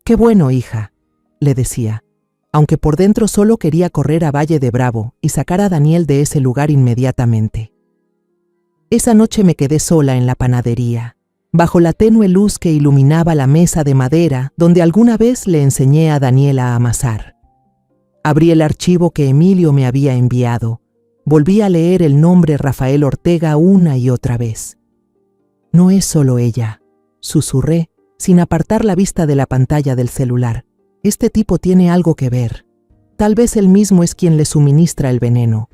«Qué bueno, hija», le decía, aunque por dentro solo quería correr a Valle de Bravo y sacar a Daniel de ese lugar inmediatamente. Esa noche me quedé sola en la panadería, bajo la tenue luz que iluminaba la mesa de madera donde alguna vez le enseñé a Daniel a amasar. Abrí el archivo que Emilio me había enviado. Volví a leer el nombre Rafael Ortega una y otra vez. No es solo ella, susurré, sin apartar la vista de la pantalla del celular. Este tipo tiene algo que ver. Tal vez él mismo es quien le suministra el veneno.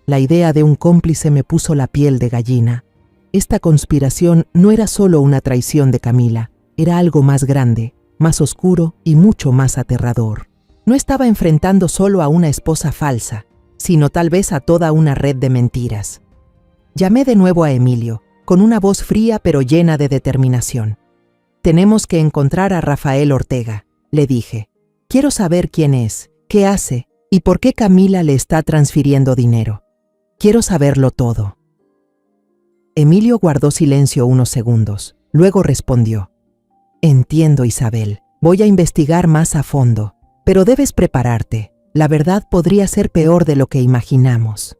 La idea de un cómplice me puso la piel de gallina. Esta conspiración no era solo una traición de Camila, era algo más grande, más oscuro y mucho más aterrador. No estaba enfrentando solo a una esposa falsa, sino tal vez a toda una red de mentiras. Llamé de nuevo a Emilio, con una voz fría pero llena de determinación. «Tenemos que encontrar a Rafael Ortega», le dije. «Quiero saber quién es, qué hace y por qué Camila le está transfiriendo dinero. Quiero saberlo todo». Emilio guardó silencio unos segundos, luego respondió. «Entiendo, Isabel. Voy a investigar más a fondo. Pero debes prepararte. La verdad podría ser peor de lo que imaginamos».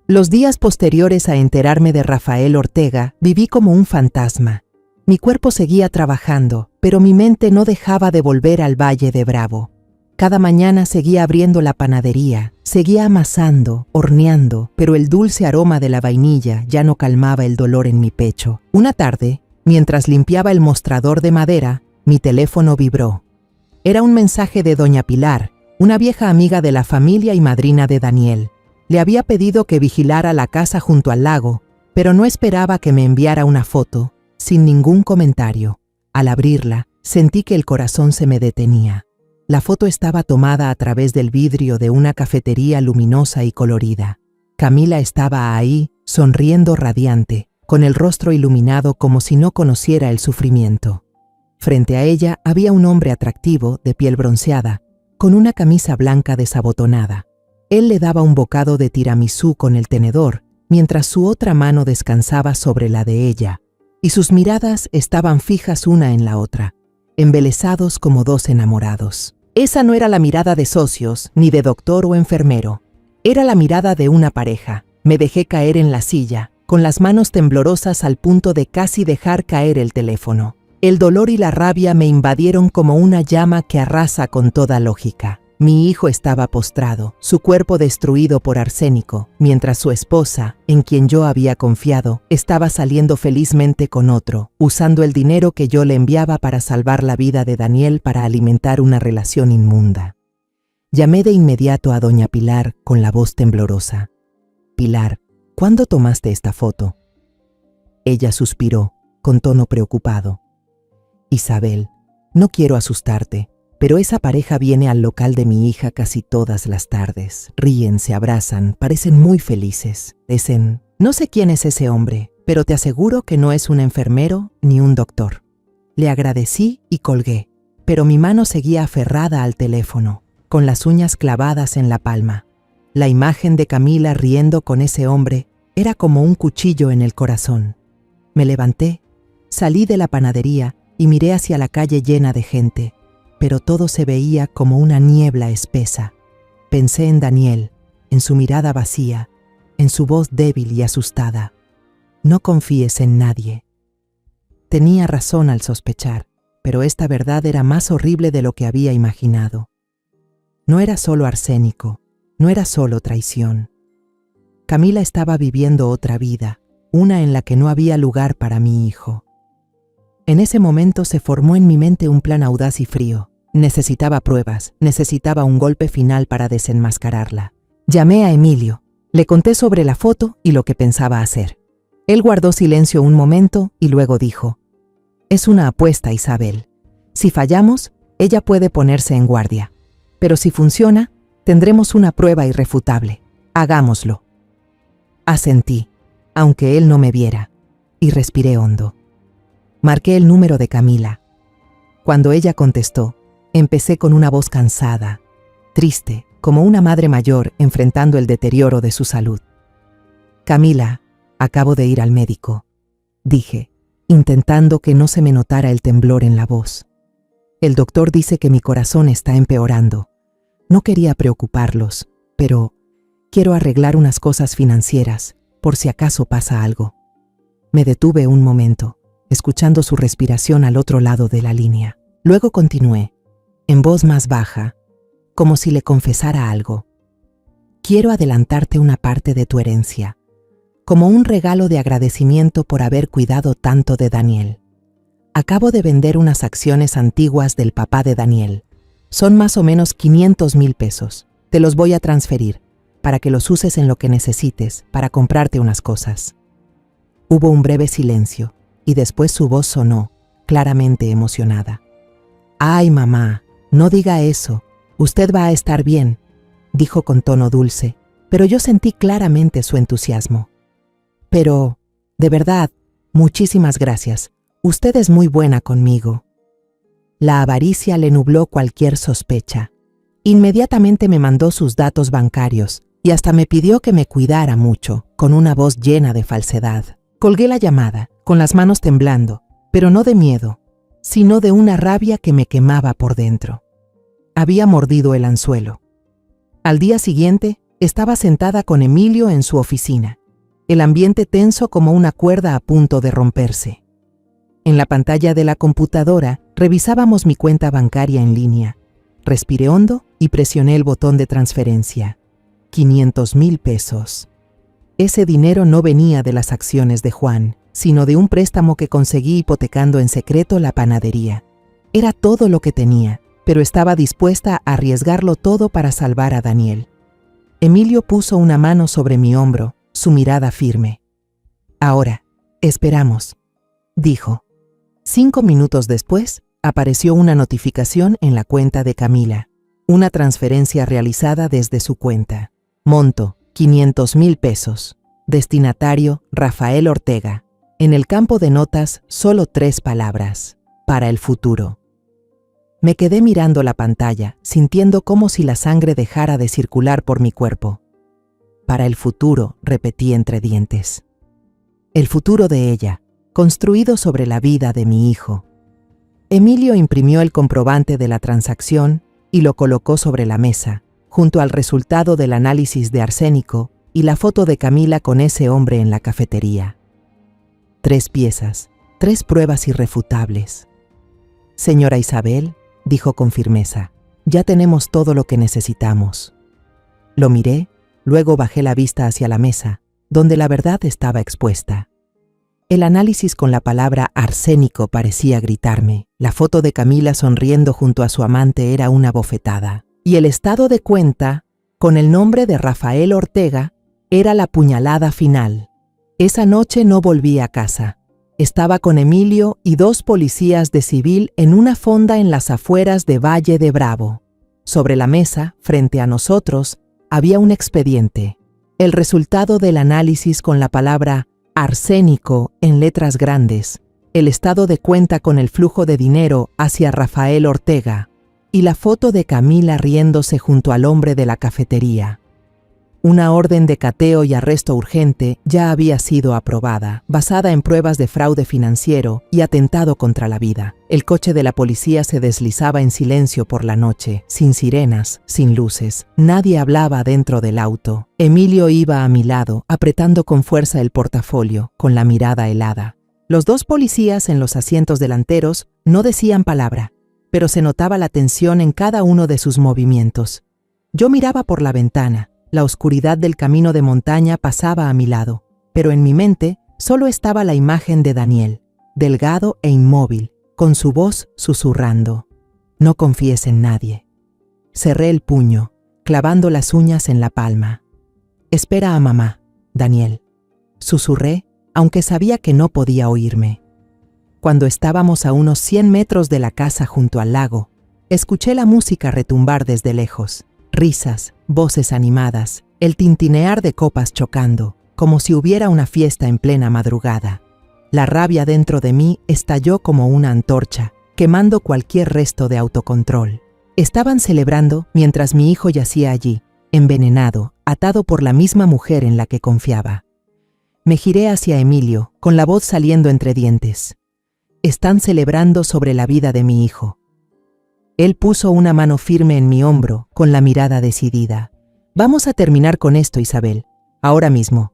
Los días posteriores a enterarme de Rafael Ortega, viví como un fantasma. Mi cuerpo seguía trabajando, pero mi mente no dejaba de volver al Valle de Bravo. Cada mañana seguía abriendo la panadería, seguía amasando, horneando, pero el dulce aroma de la vainilla ya no calmaba el dolor en mi pecho. Una tarde, mientras limpiaba el mostrador de madera, mi teléfono vibró. Era un mensaje de doña Pilar, una vieja amiga de la familia y madrina de Daniel. Le había pedido que vigilara la casa junto al lago, pero no esperaba que me enviara una foto, sin ningún comentario. Al abrirla, sentí que el corazón se me detenía. La foto estaba tomada a través del vidrio de una cafetería luminosa y colorida. Camila estaba ahí, sonriendo radiante, con el rostro iluminado como si no conociera el sufrimiento. Frente a ella había un hombre atractivo, de piel bronceada, con una camisa blanca desabotonada. Él le daba un bocado de tiramisú con el tenedor, mientras su otra mano descansaba sobre la de ella, y sus miradas estaban fijas una en la otra, embelesados como dos enamorados. Esa no era la mirada de socios, ni de doctor o enfermero. Era la mirada de una pareja. Me dejé caer en la silla, con las manos temblorosas al punto de casi dejar caer el teléfono. El dolor y la rabia me invadieron como una llama que arrasa con toda lógica. Mi hijo estaba postrado, su cuerpo destruido por arsénico, mientras su esposa, en quien yo había confiado, estaba saliendo felizmente con otro, usando el dinero que yo le enviaba para salvar la vida de Daniel para alimentar una relación inmunda. Llamé de inmediato a doña Pilar con la voz temblorosa. «Pilar, ¿cuándo tomaste esta foto?» Ella suspiró, con tono preocupado. «Isabel, no quiero asustarte, pero esa pareja viene al local de mi hija casi todas las tardes. Ríen, se abrazan, parecen muy felices. Dicen, no sé quién es ese hombre, pero te aseguro que no es un enfermero ni un doctor». Le agradecí y colgué, pero mi mano seguía aferrada al teléfono, con las uñas clavadas en la palma. La imagen de Camila riendo con ese hombre era como un cuchillo en el corazón. Me levanté, salí de la panadería y miré hacia la calle llena de gente, pero todo se veía como una niebla espesa. Pensé en Daniel, en su mirada vacía, en su voz débil y asustada. No confíes en nadie. Tenía razón al sospechar, pero esta verdad era más horrible de lo que había imaginado. No era solo arsénico, no era solo traición. Camila estaba viviendo otra vida, una en la que no había lugar para mi hijo. En ese momento se formó en mi mente un plan audaz y frío. Necesitaba pruebas, necesitaba un golpe final para desenmascararla. Llamé a Emilio, le conté sobre la foto y lo que pensaba hacer. Él guardó silencio un momento y luego dijo, «Es una apuesta, Isabel. Si fallamos, ella puede ponerse en guardia. Pero si funciona, tendremos una prueba irrefutable. Hagámoslo». Asentí, aunque él no me viera, y respiré hondo. Marqué el número de Camila. Cuando ella contestó, empecé con una voz cansada, triste, como una madre mayor enfrentando el deterioro de su salud. «Camila, acabo de ir al médico», dije, intentando que no se me notara el temblor en la voz. «El doctor dice que mi corazón está empeorando. No quería preocuparlos, pero quiero arreglar unas cosas financieras, por si acaso pasa algo». Me detuve un momento, escuchando su respiración al otro lado de la línea. Luego continué, en voz más baja, como si le confesara algo. «Quiero adelantarte una parte de tu herencia, como un regalo de agradecimiento por haber cuidado tanto de Daniel. Acabo de vender unas acciones antiguas del papá de Daniel. Son más o menos 500,000 pesos. Te los voy a transferir, para que los uses en lo que necesites, para comprarte unas cosas». Hubo un breve silencio, y después su voz sonó, claramente emocionada. «Ay, mamá, no diga eso. Usted va a estar bien», dijo con tono dulce, pero yo sentí claramente su entusiasmo. «Pero, de verdad, muchísimas gracias. Usted es muy buena conmigo». La avaricia le nubló cualquier sospecha. Inmediatamente me mandó sus datos bancarios y hasta me pidió que me cuidara mucho, con una voz llena de falsedad. Colgué la llamada, con las manos temblando, pero no de miedo, sino de una rabia que me quemaba por dentro. Había mordido el anzuelo. Al día siguiente, estaba sentada con Emilio en su oficina, el ambiente tenso como una cuerda a punto de romperse. En la pantalla de la computadora, revisábamos mi cuenta bancaria en línea. Respiré hondo y presioné el botón de transferencia. 500,000 pesos. Ese dinero no venía de las acciones de Juan, sino de un préstamo que conseguí hipotecando en secreto la panadería. Era todo lo que tenía, pero estaba dispuesta a arriesgarlo todo para salvar a Daniel. Emilio puso una mano sobre mi hombro, su mirada firme. «Ahora, esperamos», dijo. 5 minutos después, apareció una notificación en la cuenta de Camila. Una transferencia realizada desde su cuenta. Monto, 500,000 pesos. Destinatario, Rafael Ortega. En el campo de notas, solo 3 palabras. Para el futuro. Me quedé mirando la pantalla, sintiendo como si la sangre dejara de circular por mi cuerpo. Para el futuro, repetí entre dientes. El futuro de ella, construido sobre la vida de mi hijo. Emilio imprimió el comprobante de la transacción y lo colocó sobre la mesa, junto al resultado del análisis de arsénico y la foto de Camila con ese hombre en la cafetería. 3 piezas, 3 pruebas irrefutables. Señora Isabel, dijo con firmeza, ya tenemos todo lo que necesitamos. Lo miré, luego bajé la vista hacia la mesa, donde la verdad estaba expuesta. El análisis con la palabra arsénico parecía gritarme. La foto de Camila sonriendo junto a su amante era una bofetada. Y el estado de cuenta, con el nombre de Rafael Ortega, era la puñalada final. Esa noche no volví a casa. Estaba con Emilio y 2 policías de civil en una fonda en las afueras de Valle de Bravo. Sobre la mesa, frente a nosotros, había un expediente. El resultado del análisis con la palabra arsénico en letras grandes, el estado de cuenta con el flujo de dinero hacia Rafael Ortega y la foto de Camila riéndose junto al hombre de la cafetería. Una orden de cateo y arresto urgente ya había sido aprobada, basada en pruebas de fraude financiero y atentado contra la vida. El coche de la policía se deslizaba en silencio por la noche, sin sirenas, sin luces. Nadie hablaba dentro del auto. Emilio iba a mi lado, apretando con fuerza el portafolio, con la mirada helada. Los 2 policías en los asientos delanteros no decían palabra, pero se notaba la tensión en cada uno de sus movimientos. Yo miraba por la ventana. La oscuridad del camino de montaña pasaba a mi lado, pero en mi mente solo estaba la imagen de Daniel, delgado e inmóvil, con su voz susurrando. No confíes en nadie. Cerré el puño, clavando las uñas en la palma. Espera a mamá, Daniel. Susurré, aunque sabía que no podía oírme. Cuando estábamos a unos 100 metros de la casa junto al lago, escuché la música retumbar desde lejos. Risas, voces animadas, el tintinear de copas chocando, como si hubiera una fiesta en plena madrugada. La rabia dentro de mí estalló como una antorcha, quemando cualquier resto de autocontrol. Estaban celebrando mientras mi hijo yacía allí, envenenado, atado por la misma mujer en la que confiaba. Me giré hacia Emilio, con la voz saliendo entre dientes. Están celebrando sobre la vida de mi hijo. Él puso una mano firme en mi hombro, con la mirada decidida. Vamos a terminar con esto, Isabel. Ahora mismo.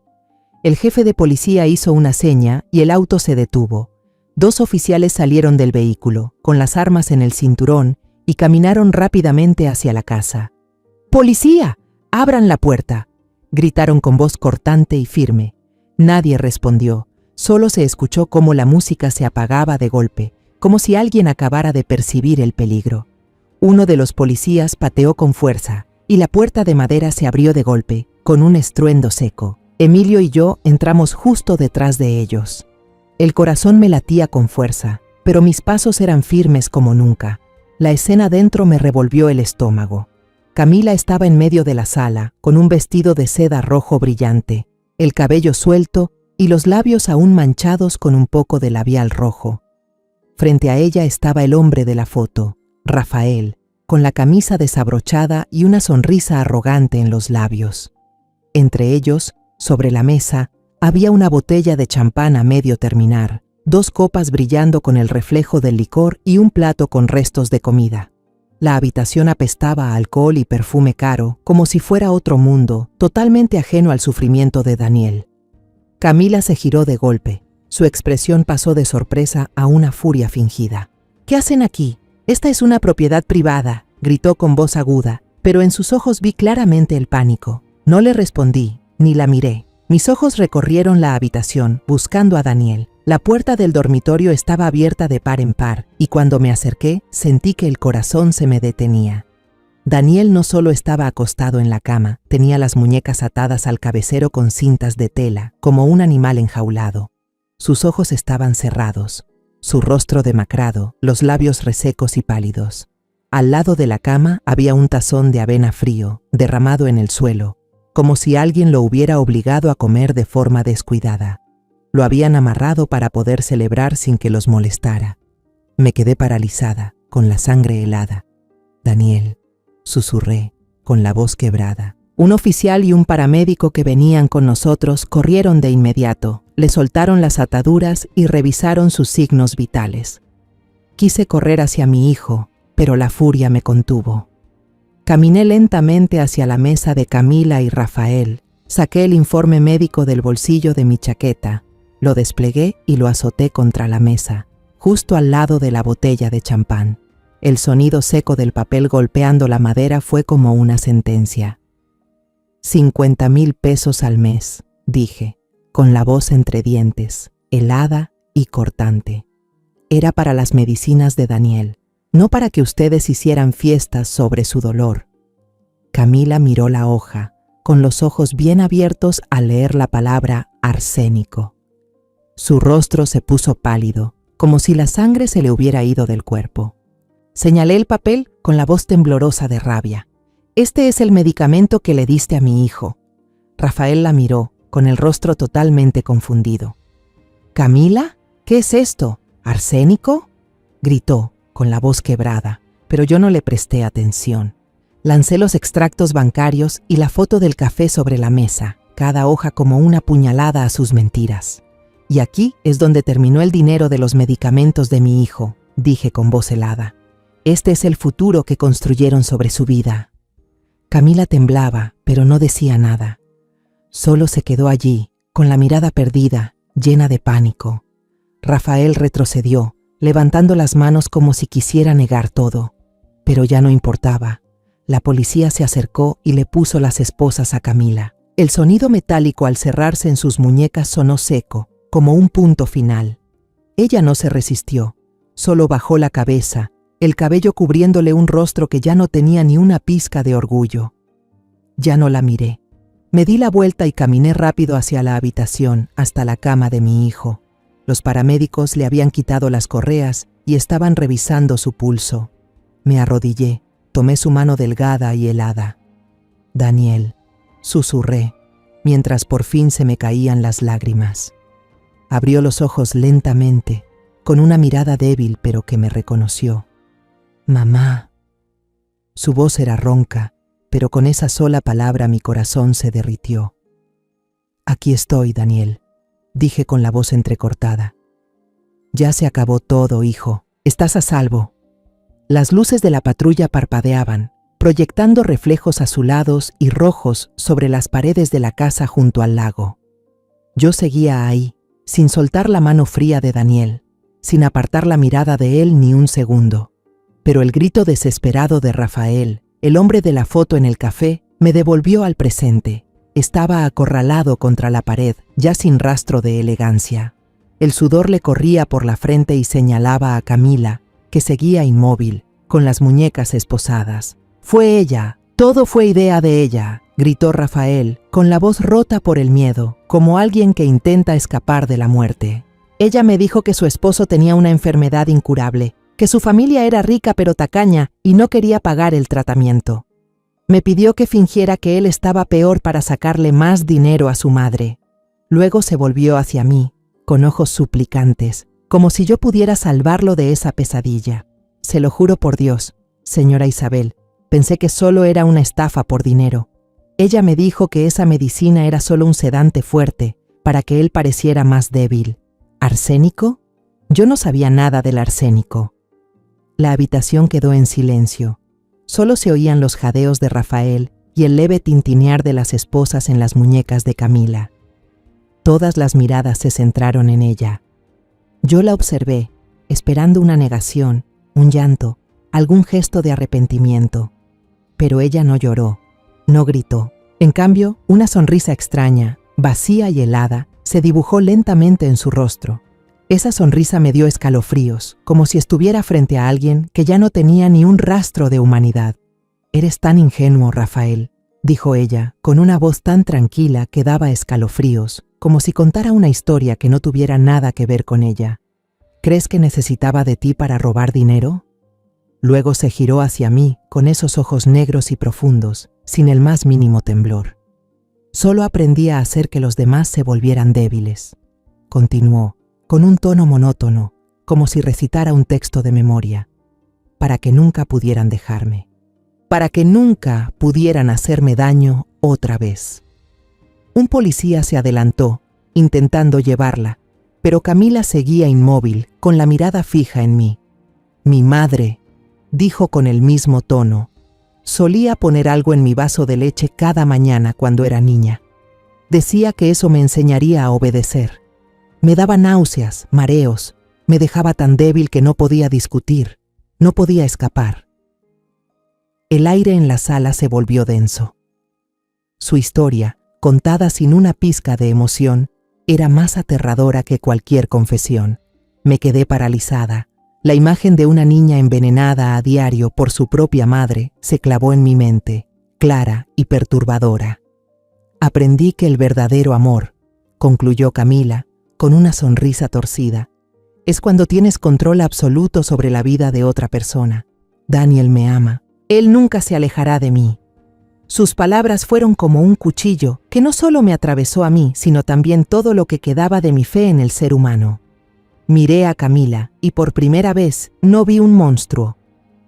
El jefe de policía hizo una seña y el auto se detuvo. 2 oficiales salieron del vehículo, con las armas en el cinturón, y caminaron rápidamente hacia la casa. ¡Policía! ¡Abran la puerta!, gritaron con voz cortante y firme. Nadie respondió. Solo se escuchó cómo la música se apagaba de golpe, como si alguien acabara de percibir el peligro. Uno de los policías pateó con fuerza, y la puerta de madera se abrió de golpe, con un estruendo seco. Emilio y yo entramos justo detrás de ellos. El corazón me latía con fuerza, pero mis pasos eran firmes como nunca. La escena dentro me revolvió el estómago. Camila estaba en medio de la sala, con un vestido de seda rojo brillante, el cabello suelto y los labios aún manchados con un poco de labial rojo. Frente a ella estaba el hombre de la foto, Rafael, con la camisa desabrochada y una sonrisa arrogante en los labios. Entre ellos, sobre la mesa, había una botella de champán a medio terminar, 2 copas brillando con el reflejo del licor y un plato con restos de comida. La habitación apestaba a alcohol y perfume caro, como si fuera otro mundo, totalmente ajeno al sufrimiento de Daniel. Camila se giró de golpe. Su expresión pasó de sorpresa a una furia fingida. «¿Qué hacen aquí? Esta es una propiedad privada», gritó con voz aguda, pero en sus ojos vi claramente el pánico. No le respondí, ni la miré. Mis ojos recorrieron la habitación, buscando a Daniel. La puerta del dormitorio estaba abierta de par en par, y cuando me acerqué, sentí que el corazón se me detenía. Daniel no solo estaba acostado en la cama, tenía las muñecas atadas al cabecero con cintas de tela, como un animal enjaulado. Sus ojos estaban cerrados, su rostro demacrado, los labios resecos y pálidos. Al lado de la cama había un tazón de avena frío, derramado en el suelo, como si alguien lo hubiera obligado a comer de forma descuidada. Lo habían amarrado para poder celebrar sin que los molestara. Me quedé paralizada. con la sangre helada. Daniel, susurré, con la voz quebrada. Un oficial y un paramédico que venían con nosotros corrieron de inmediato, le soltaron las ataduras y revisaron sus signos vitales. Quise correr hacia mi hijo, pero la furia me contuvo. Caminé lentamente hacia la mesa de Camila y Rafael, saqué el informe médico del bolsillo de mi chaqueta, lo desplegué y lo azoté contra la mesa, justo al lado de la botella de champán. El sonido seco del papel golpeando la madera fue como una sentencia. 50,000 pesos al mes, dije, con la voz entre dientes, helada y cortante. Era para las medicinas de Daniel, no para que ustedes hicieran fiestas sobre su dolor. Camila miró la hoja, con los ojos bien abiertos al leer la palabra arsénico. Su rostro se puso pálido, como si la sangre se le hubiera ido del cuerpo. Señalé el papel con la voz temblorosa de rabia. Este es el medicamento que le diste a mi hijo. Rafael la miró, con el rostro totalmente confundido. ¿Camila? ¿Qué es esto? ¿Arsénico? Gritó, con la voz quebrada, pero yo no le presté atención. Lancé los extractos bancarios y la foto del café sobre la mesa, cada hoja como una puñalada a sus mentiras. Y aquí es donde terminó el dinero de los medicamentos de mi hijo, dije con voz helada. Este es el futuro que construyeron sobre su vida. Camila temblaba, pero no decía nada. Solo se quedó allí, con la mirada perdida, llena de pánico. Rafael retrocedió, levantando las manos como si quisiera negar todo. Pero ya no importaba. La policía se acercó y le puso las esposas a Camila. El sonido metálico al cerrarse en sus muñecas sonó seco, como un punto final. Ella no se resistió, solo bajó la cabeza, el cabello cubriéndole un rostro que ya no tenía ni una pizca de orgullo. Ya no la miré. Me di la vuelta y caminé rápido hacia la habitación, hasta la cama de mi hijo. Los paramédicos le habían quitado las correas y estaban revisando su pulso. Me arrodillé, tomé su mano delgada y helada. Daniel, susurré, mientras por fin se me caían las lágrimas. Abrió los ojos lentamente, con una mirada débil pero que me reconoció. Mamá. Su voz era ronca, pero con esa sola palabra mi corazón se derritió. Aquí estoy, Daniel, dije con la voz entrecortada. Ya se acabó todo, hijo. Estás a salvo. Las luces de la patrulla parpadeaban, proyectando reflejos azulados y rojos sobre las paredes de la casa junto al lago. Yo seguía ahí, sin soltar la mano fría de Daniel, sin apartar la mirada de él ni un segundo. Pero el grito desesperado de Rafael, el hombre de la foto en el café, me devolvió al presente. Estaba acorralado contra la pared, ya sin rastro de elegancia. El sudor le corría por la frente y señalaba a Camila, que seguía inmóvil, con las muñecas esposadas. «Fue ella, todo fue idea de ella», gritó Rafael, con la voz rota por el miedo, como alguien que intenta escapar de la muerte. «Ella me dijo que su esposo tenía una enfermedad incurable, que su familia era rica pero tacaña y no quería pagar el tratamiento. Me pidió que fingiera que él estaba peor para sacarle más dinero a su madre. Luego se volvió hacia mí, con ojos suplicantes, como si yo pudiera salvarlo de esa pesadilla. Se lo juro por Dios, señora Isabel, pensé que solo era una estafa por dinero. Ella me dijo que esa medicina era solo un sedante fuerte, para que él pareciera más débil. ¿Arsénico? Yo no sabía nada del arsénico». La habitación quedó en silencio. Solo se oían los jadeos de Rafael y el leve tintinear de las esposas en las muñecas de Camila. Todas las miradas se centraron en ella. Yo la observé, esperando una negación, un llanto, algún gesto de arrepentimiento. Pero ella no lloró, no gritó. En cambio, una sonrisa extraña, vacía y helada, se dibujó lentamente en su rostro. Esa sonrisa me dio escalofríos, como si estuviera frente a alguien que ya no tenía ni un rastro de humanidad. «Eres tan ingenuo, Rafael», dijo ella, con una voz tan tranquila que daba escalofríos, como si contara una historia que no tuviera nada que ver con ella. «¿Crees que necesitaba de ti para robar dinero?» Luego se giró hacia mí, con esos ojos negros y profundos, sin el más mínimo temblor. «Solo aprendí a hacer que los demás se volvieran débiles», continuó, con un tono monótono, como si recitara un texto de memoria. para que nunca pudieran dejarme, para que nunca pudieran hacerme daño otra vez. Un policía se adelantó, intentando llevarla, pero Camila seguía inmóvil, con la mirada fija en mí. Mi madre, dijo con el mismo tono, solía poner algo en mi vaso de leche cada mañana cuando era niña. Decía que eso me enseñaría a obedecer. Me daba náuseas, mareos, me dejaba tan débil que no podía discutir, no podía escapar. El aire en la sala se volvió denso. Su historia, contada sin una pizca de emoción, era más aterradora que cualquier confesión. Me quedé paralizada. La imagen de una niña envenenada a diario por su propia madre se clavó en mi mente, clara y perturbadora. Aprendí que el verdadero amor, concluyó Camila, con una sonrisa torcida, es cuando tienes control absoluto sobre la vida de otra persona. Daniel me ama. Él nunca se alejará de mí. Sus palabras fueron como un cuchillo que no solo me atravesó a mí, sino también todo lo que quedaba de mi fe en el ser humano. Miré a Camila y por primera vez no vi un monstruo.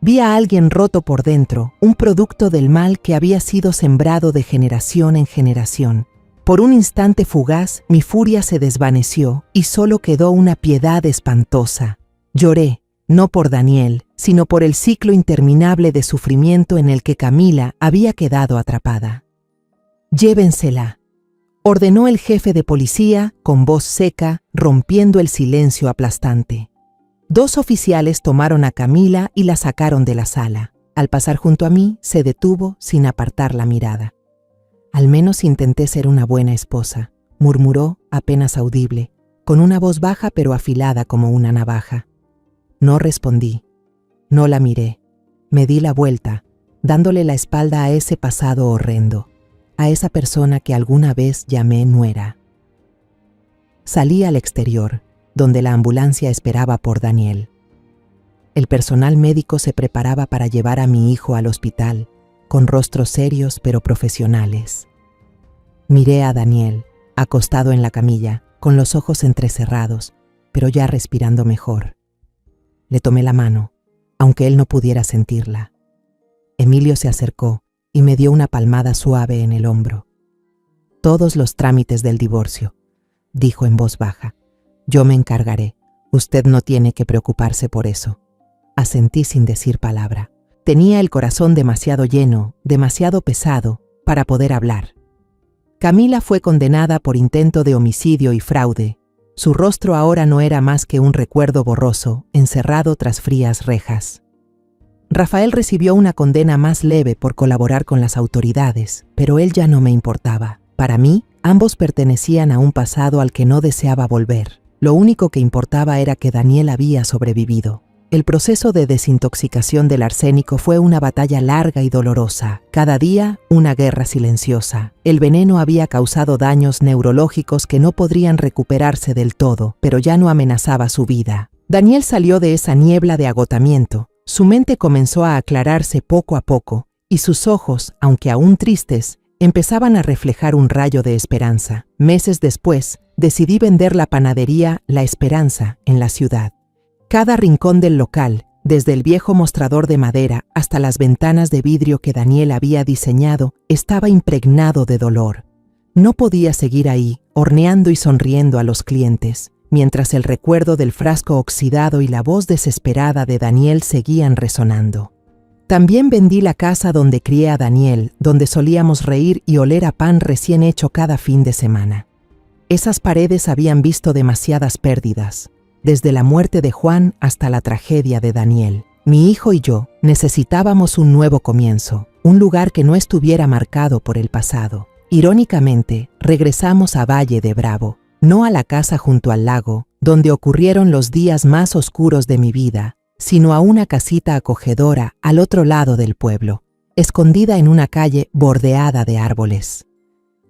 Vi a alguien roto por dentro, un producto del mal que había sido sembrado de generación en generación. Por un instante fugaz, mi furia se desvaneció y solo quedó una piedad espantosa. Lloré, no por Daniel, sino por el ciclo interminable de sufrimiento en el que Camila había quedado atrapada. «Llévensela», ordenó el jefe de policía con voz seca, rompiendo el silencio aplastante. 2 oficiales tomaron a Camila y la sacaron de la sala. Al pasar junto a mí, se detuvo sin apartar la mirada. «Al menos intenté ser una buena esposa», murmuró, apenas audible, con una voz baja pero afilada como una navaja. No respondí. No la miré. Me di la vuelta, dándole la espalda a ese pasado horrendo, a esa persona que alguna vez llamé nuera. Salí al exterior, donde la ambulancia esperaba por Daniel. El personal médico se preparaba para llevar a mi hijo al hospital, con rostros serios pero profesionales. Miré a Daniel, acostado en la camilla, con los ojos entrecerrados, pero ya respirando mejor. Le tomé la mano, aunque él no pudiera sentirla. Emilio se acercó y me dio una palmada suave en el hombro. «Todos los trámites del divorcio», dijo en voz baja. «Yo me encargaré. Usted no tiene que preocuparse por eso». Asentí sin decir palabra. Tenía el corazón demasiado lleno, demasiado pesado, para poder hablar. Camila fue condenada por intento de homicidio y fraude. Su rostro ahora no era más que un recuerdo borroso, encerrado tras frías rejas. Rafael recibió una condena más leve por colaborar con las autoridades, pero él ya no me importaba. Para mí, ambos pertenecían a un pasado al que no deseaba volver. Lo único que importaba era que Daniel había sobrevivido. El proceso de desintoxicación del arsénico fue una batalla larga y dolorosa. Cada día, una guerra silenciosa. El veneno había causado daños neurológicos que no podrían recuperarse del todo, pero ya no amenazaba su vida. Daniel salió de esa niebla de agotamiento. Su mente comenzó a aclararse poco a poco, y sus ojos, aunque aún tristes, empezaban a reflejar un rayo de esperanza. Meses después, decidí vender la panadería La Esperanza en la ciudad. Cada rincón del local, desde el viejo mostrador de madera hasta las ventanas de vidrio que Daniel había diseñado, estaba impregnado de dolor. No podía seguir ahí, horneando y sonriendo a los clientes, mientras el recuerdo del frasco oxidado y la voz desesperada de Daniel seguían resonando. También vendí la casa donde crié a Daniel, donde solíamos reír y oler a pan recién hecho cada fin de semana. Esas paredes habían visto demasiadas pérdidas. Desde la muerte de Juan hasta la tragedia de Daniel. Mi hijo y yo necesitábamos un nuevo comienzo, un lugar que no estuviera marcado por el pasado. Irónicamente, regresamos a Valle de Bravo, no a la casa junto al lago, donde ocurrieron los días más oscuros de mi vida, sino a una casita acogedora al otro lado del pueblo, escondida en una calle bordeada de árboles.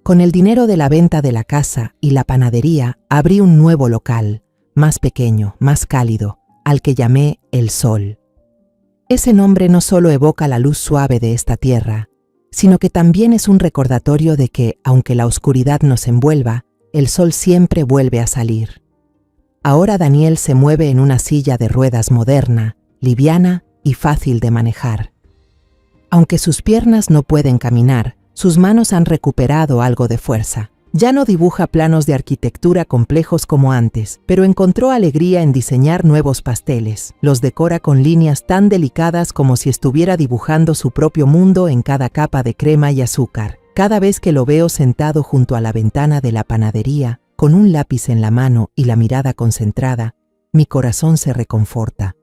Con el dinero de la venta de la casa y la panadería, abrí un nuevo local, más pequeño, más cálido, al que llamé El Sol. Ese nombre no solo evoca la luz suave de esta tierra, sino que también es un recordatorio de que, aunque la oscuridad nos envuelva, el sol siempre vuelve a salir. Ahora Daniel se mueve en una silla de ruedas moderna, liviana y fácil de manejar. Aunque sus piernas no pueden caminar, sus manos han recuperado algo de fuerza. Ya no dibuja planos de arquitectura complejos como antes, pero encontró alegría en diseñar nuevos pasteles. Los decora con líneas tan delicadas como si estuviera dibujando su propio mundo en cada capa de crema y azúcar. Cada vez que lo veo sentado junto a la ventana de la panadería, con un lápiz en la mano y la mirada concentrada, mi corazón se reconforta.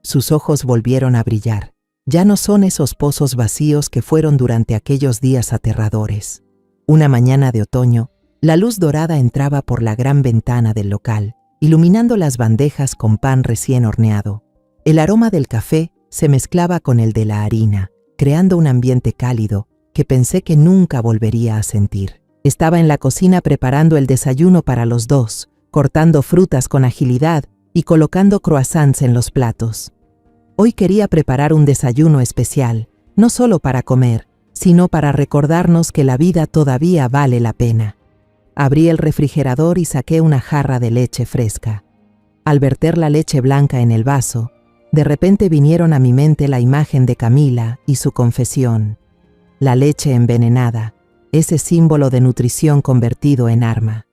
Sus ojos volvieron a brillar. Ya no son esos pozos vacíos que fueron durante aquellos días aterradores. Una mañana de otoño, la luz dorada entraba por la gran ventana del local, iluminando las bandejas con pan recién horneado. El aroma del café se mezclaba con el de la harina, creando un ambiente cálido que pensé que nunca volvería a sentir. Estaba en la cocina preparando el desayuno para los dos, cortando frutas con agilidad y colocando croissants en los platos. Hoy quería preparar un desayuno especial, no solo para comer, sino para recordarnos que la vida todavía vale la pena. Abrí el refrigerador y saqué una jarra de leche fresca. Al verter la leche blanca en el vaso, de repente vinieron a mi mente la imagen de Camila y su confesión. La leche envenenada, ese símbolo de nutrición convertido en arma.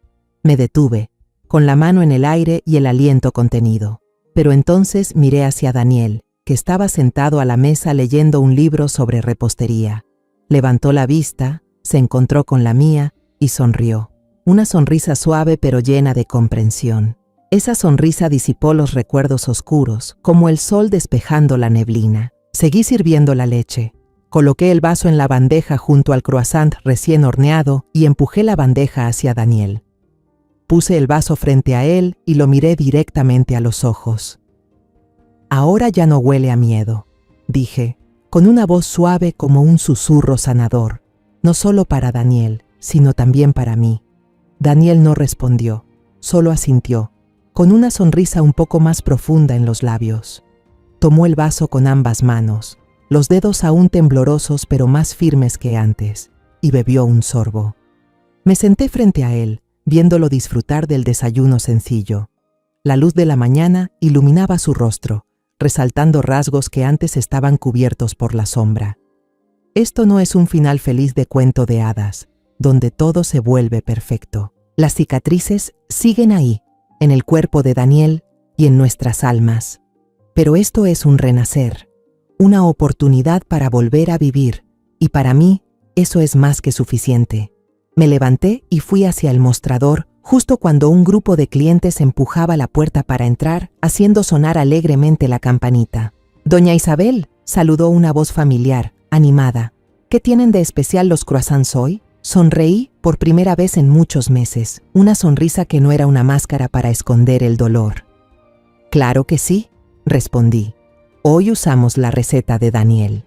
Me detuve, con la mano en el aire y el aliento contenido. Pero entonces miré hacia Daniel, que estaba sentado a la mesa leyendo un libro sobre repostería. Levantó la vista, se encontró con la mía y sonrió. Una sonrisa suave pero llena de comprensión. Esa sonrisa disipó los recuerdos oscuros, como el sol despejando la neblina. Seguí sirviendo la leche. Coloqué el vaso en la bandeja junto al croissant recién horneado y empujé la bandeja hacia Daniel. Puse el vaso frente a él y lo miré directamente a los ojos. «Ahora ya no huele a miedo», dije, con una voz suave como un susurro sanador, no solo para Daniel, sino también para mí. Daniel no respondió, solo asintió, con una sonrisa un poco más profunda en los labios. Tomó el vaso con ambas manos, los dedos aún temblorosos pero más firmes que antes, y bebió un sorbo. Me senté frente a él, viéndolo disfrutar del desayuno sencillo. La luz de la mañana iluminaba su rostro, resaltando rasgos que antes estaban cubiertos por la sombra. Esto no es un final feliz de cuento de hadas, donde todo se vuelve perfecto. Las cicatrices siguen ahí, en el cuerpo de Daniel y en nuestras almas. Pero esto es un renacer, una oportunidad para volver a vivir, y para mí eso es más que suficiente. Me levanté y fui hacia el mostrador justo cuando un grupo de clientes empujaba la puerta para entrar, haciendo sonar alegremente la campanita. «Doña Isabel», saludó una voz familiar, animada. «¿Qué tienen de especial los croissants hoy?». Sonreí por primera vez en muchos meses, una sonrisa que no era una máscara para esconder el dolor. «Claro que sí», respondí. «Hoy usamos la receta de Daniel».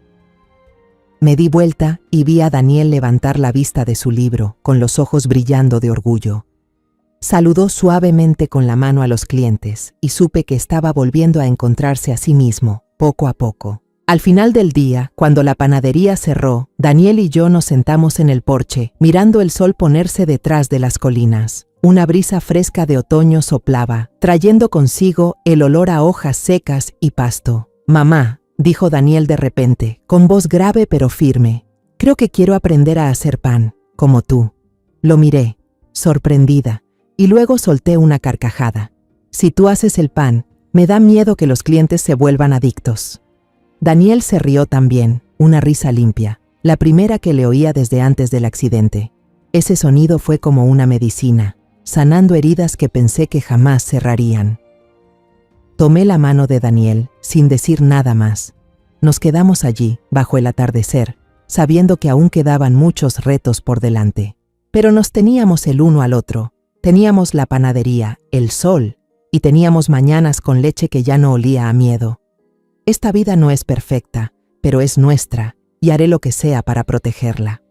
Me di vuelta y vi a Daniel levantar la vista de su libro, con los ojos brillando de orgullo. Saludó suavemente con la mano a los clientes y supe que estaba volviendo a encontrarse a sí mismo, poco a poco. Al final del día, cuando la panadería cerró, Daniel y yo nos sentamos en el porche, mirando el sol ponerse detrás de las colinas. Una brisa fresca de otoño soplaba, trayendo consigo el olor a hojas secas y pasto. «Mamá», dijo Daniel de repente, con voz grave pero firme, «creo que quiero aprender a hacer pan, como tú». Lo miré, sorprendida, y luego solté una carcajada. «Si tú haces el pan, me da miedo que los clientes se vuelvan adictos». Daniel se rió también, una risa limpia, la primera que le oía desde antes del accidente. Ese sonido fue como una medicina, sanando heridas que pensé que jamás cerrarían. Tomé la mano de Daniel, sin decir nada más. Nos quedamos allí, bajo el atardecer, sabiendo que aún quedaban muchos retos por delante. Pero nos teníamos el uno al otro. Teníamos la panadería, el sol, y teníamos mañanas con leche que ya no olía a miedo. Esta vida no es perfecta, pero es nuestra, y haré lo que sea para protegerla.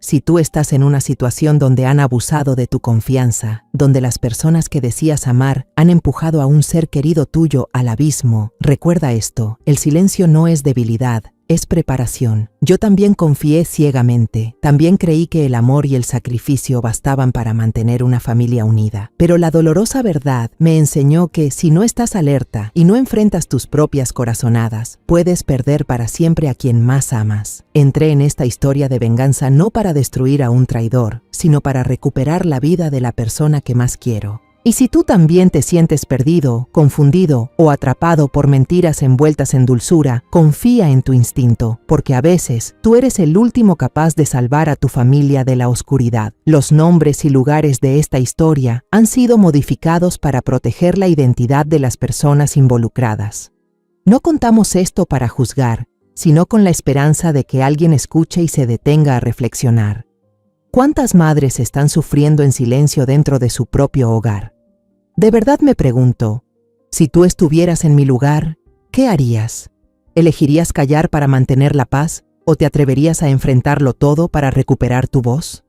Si tú estás en una situación donde han abusado de tu confianza, donde las personas que decías amar han empujado a un ser querido tuyo al abismo, recuerda esto: el silencio no es debilidad, Es preparación. Yo también confié ciegamente, también creí que el amor y el sacrificio bastaban para mantener una familia unida. Pero la dolorosa verdad me enseñó que si no estás alerta y no enfrentas tus propias corazonadas, puedes perder para siempre a quien más amas. Entré en esta historia de venganza no para destruir a un traidor, sino para recuperar la vida de la persona que más quiero. Y si tú también te sientes perdido, confundido o atrapado por mentiras envueltas en dulzura, confía en tu instinto, porque a veces tú eres el último capaz de salvar a tu familia de la oscuridad. Los nombres y lugares de esta historia han sido modificados para proteger la identidad de las personas involucradas. No contamos esto para juzgar, sino con la esperanza de que alguien escuche y se detenga a reflexionar. ¿Cuántas madres están sufriendo en silencio dentro de su propio hogar? De verdad me pregunto, si tú estuvieras en mi lugar, ¿qué harías? ¿Elegirías callar para mantener la paz o te atreverías a enfrentarlo todo para recuperar tu voz?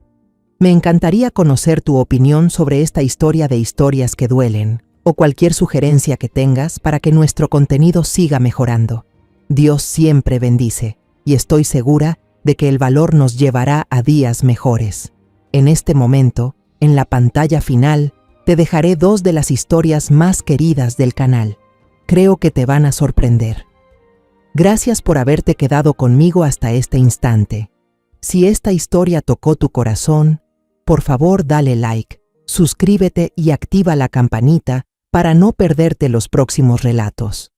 Me encantaría conocer tu opinión sobre esta historia de historias que duelen, o cualquier sugerencia que tengas para que nuestro contenido siga mejorando. Dios siempre bendice, y estoy segura de que el valor nos llevará a días mejores. En este momento, en la pantalla final, te dejaré 2 de las historias más queridas del canal. Creo que te van a sorprender. Gracias por haberte quedado conmigo hasta este instante. Si esta historia tocó tu corazón, por favor dale like, suscríbete y activa la campanita para no perderte los próximos relatos.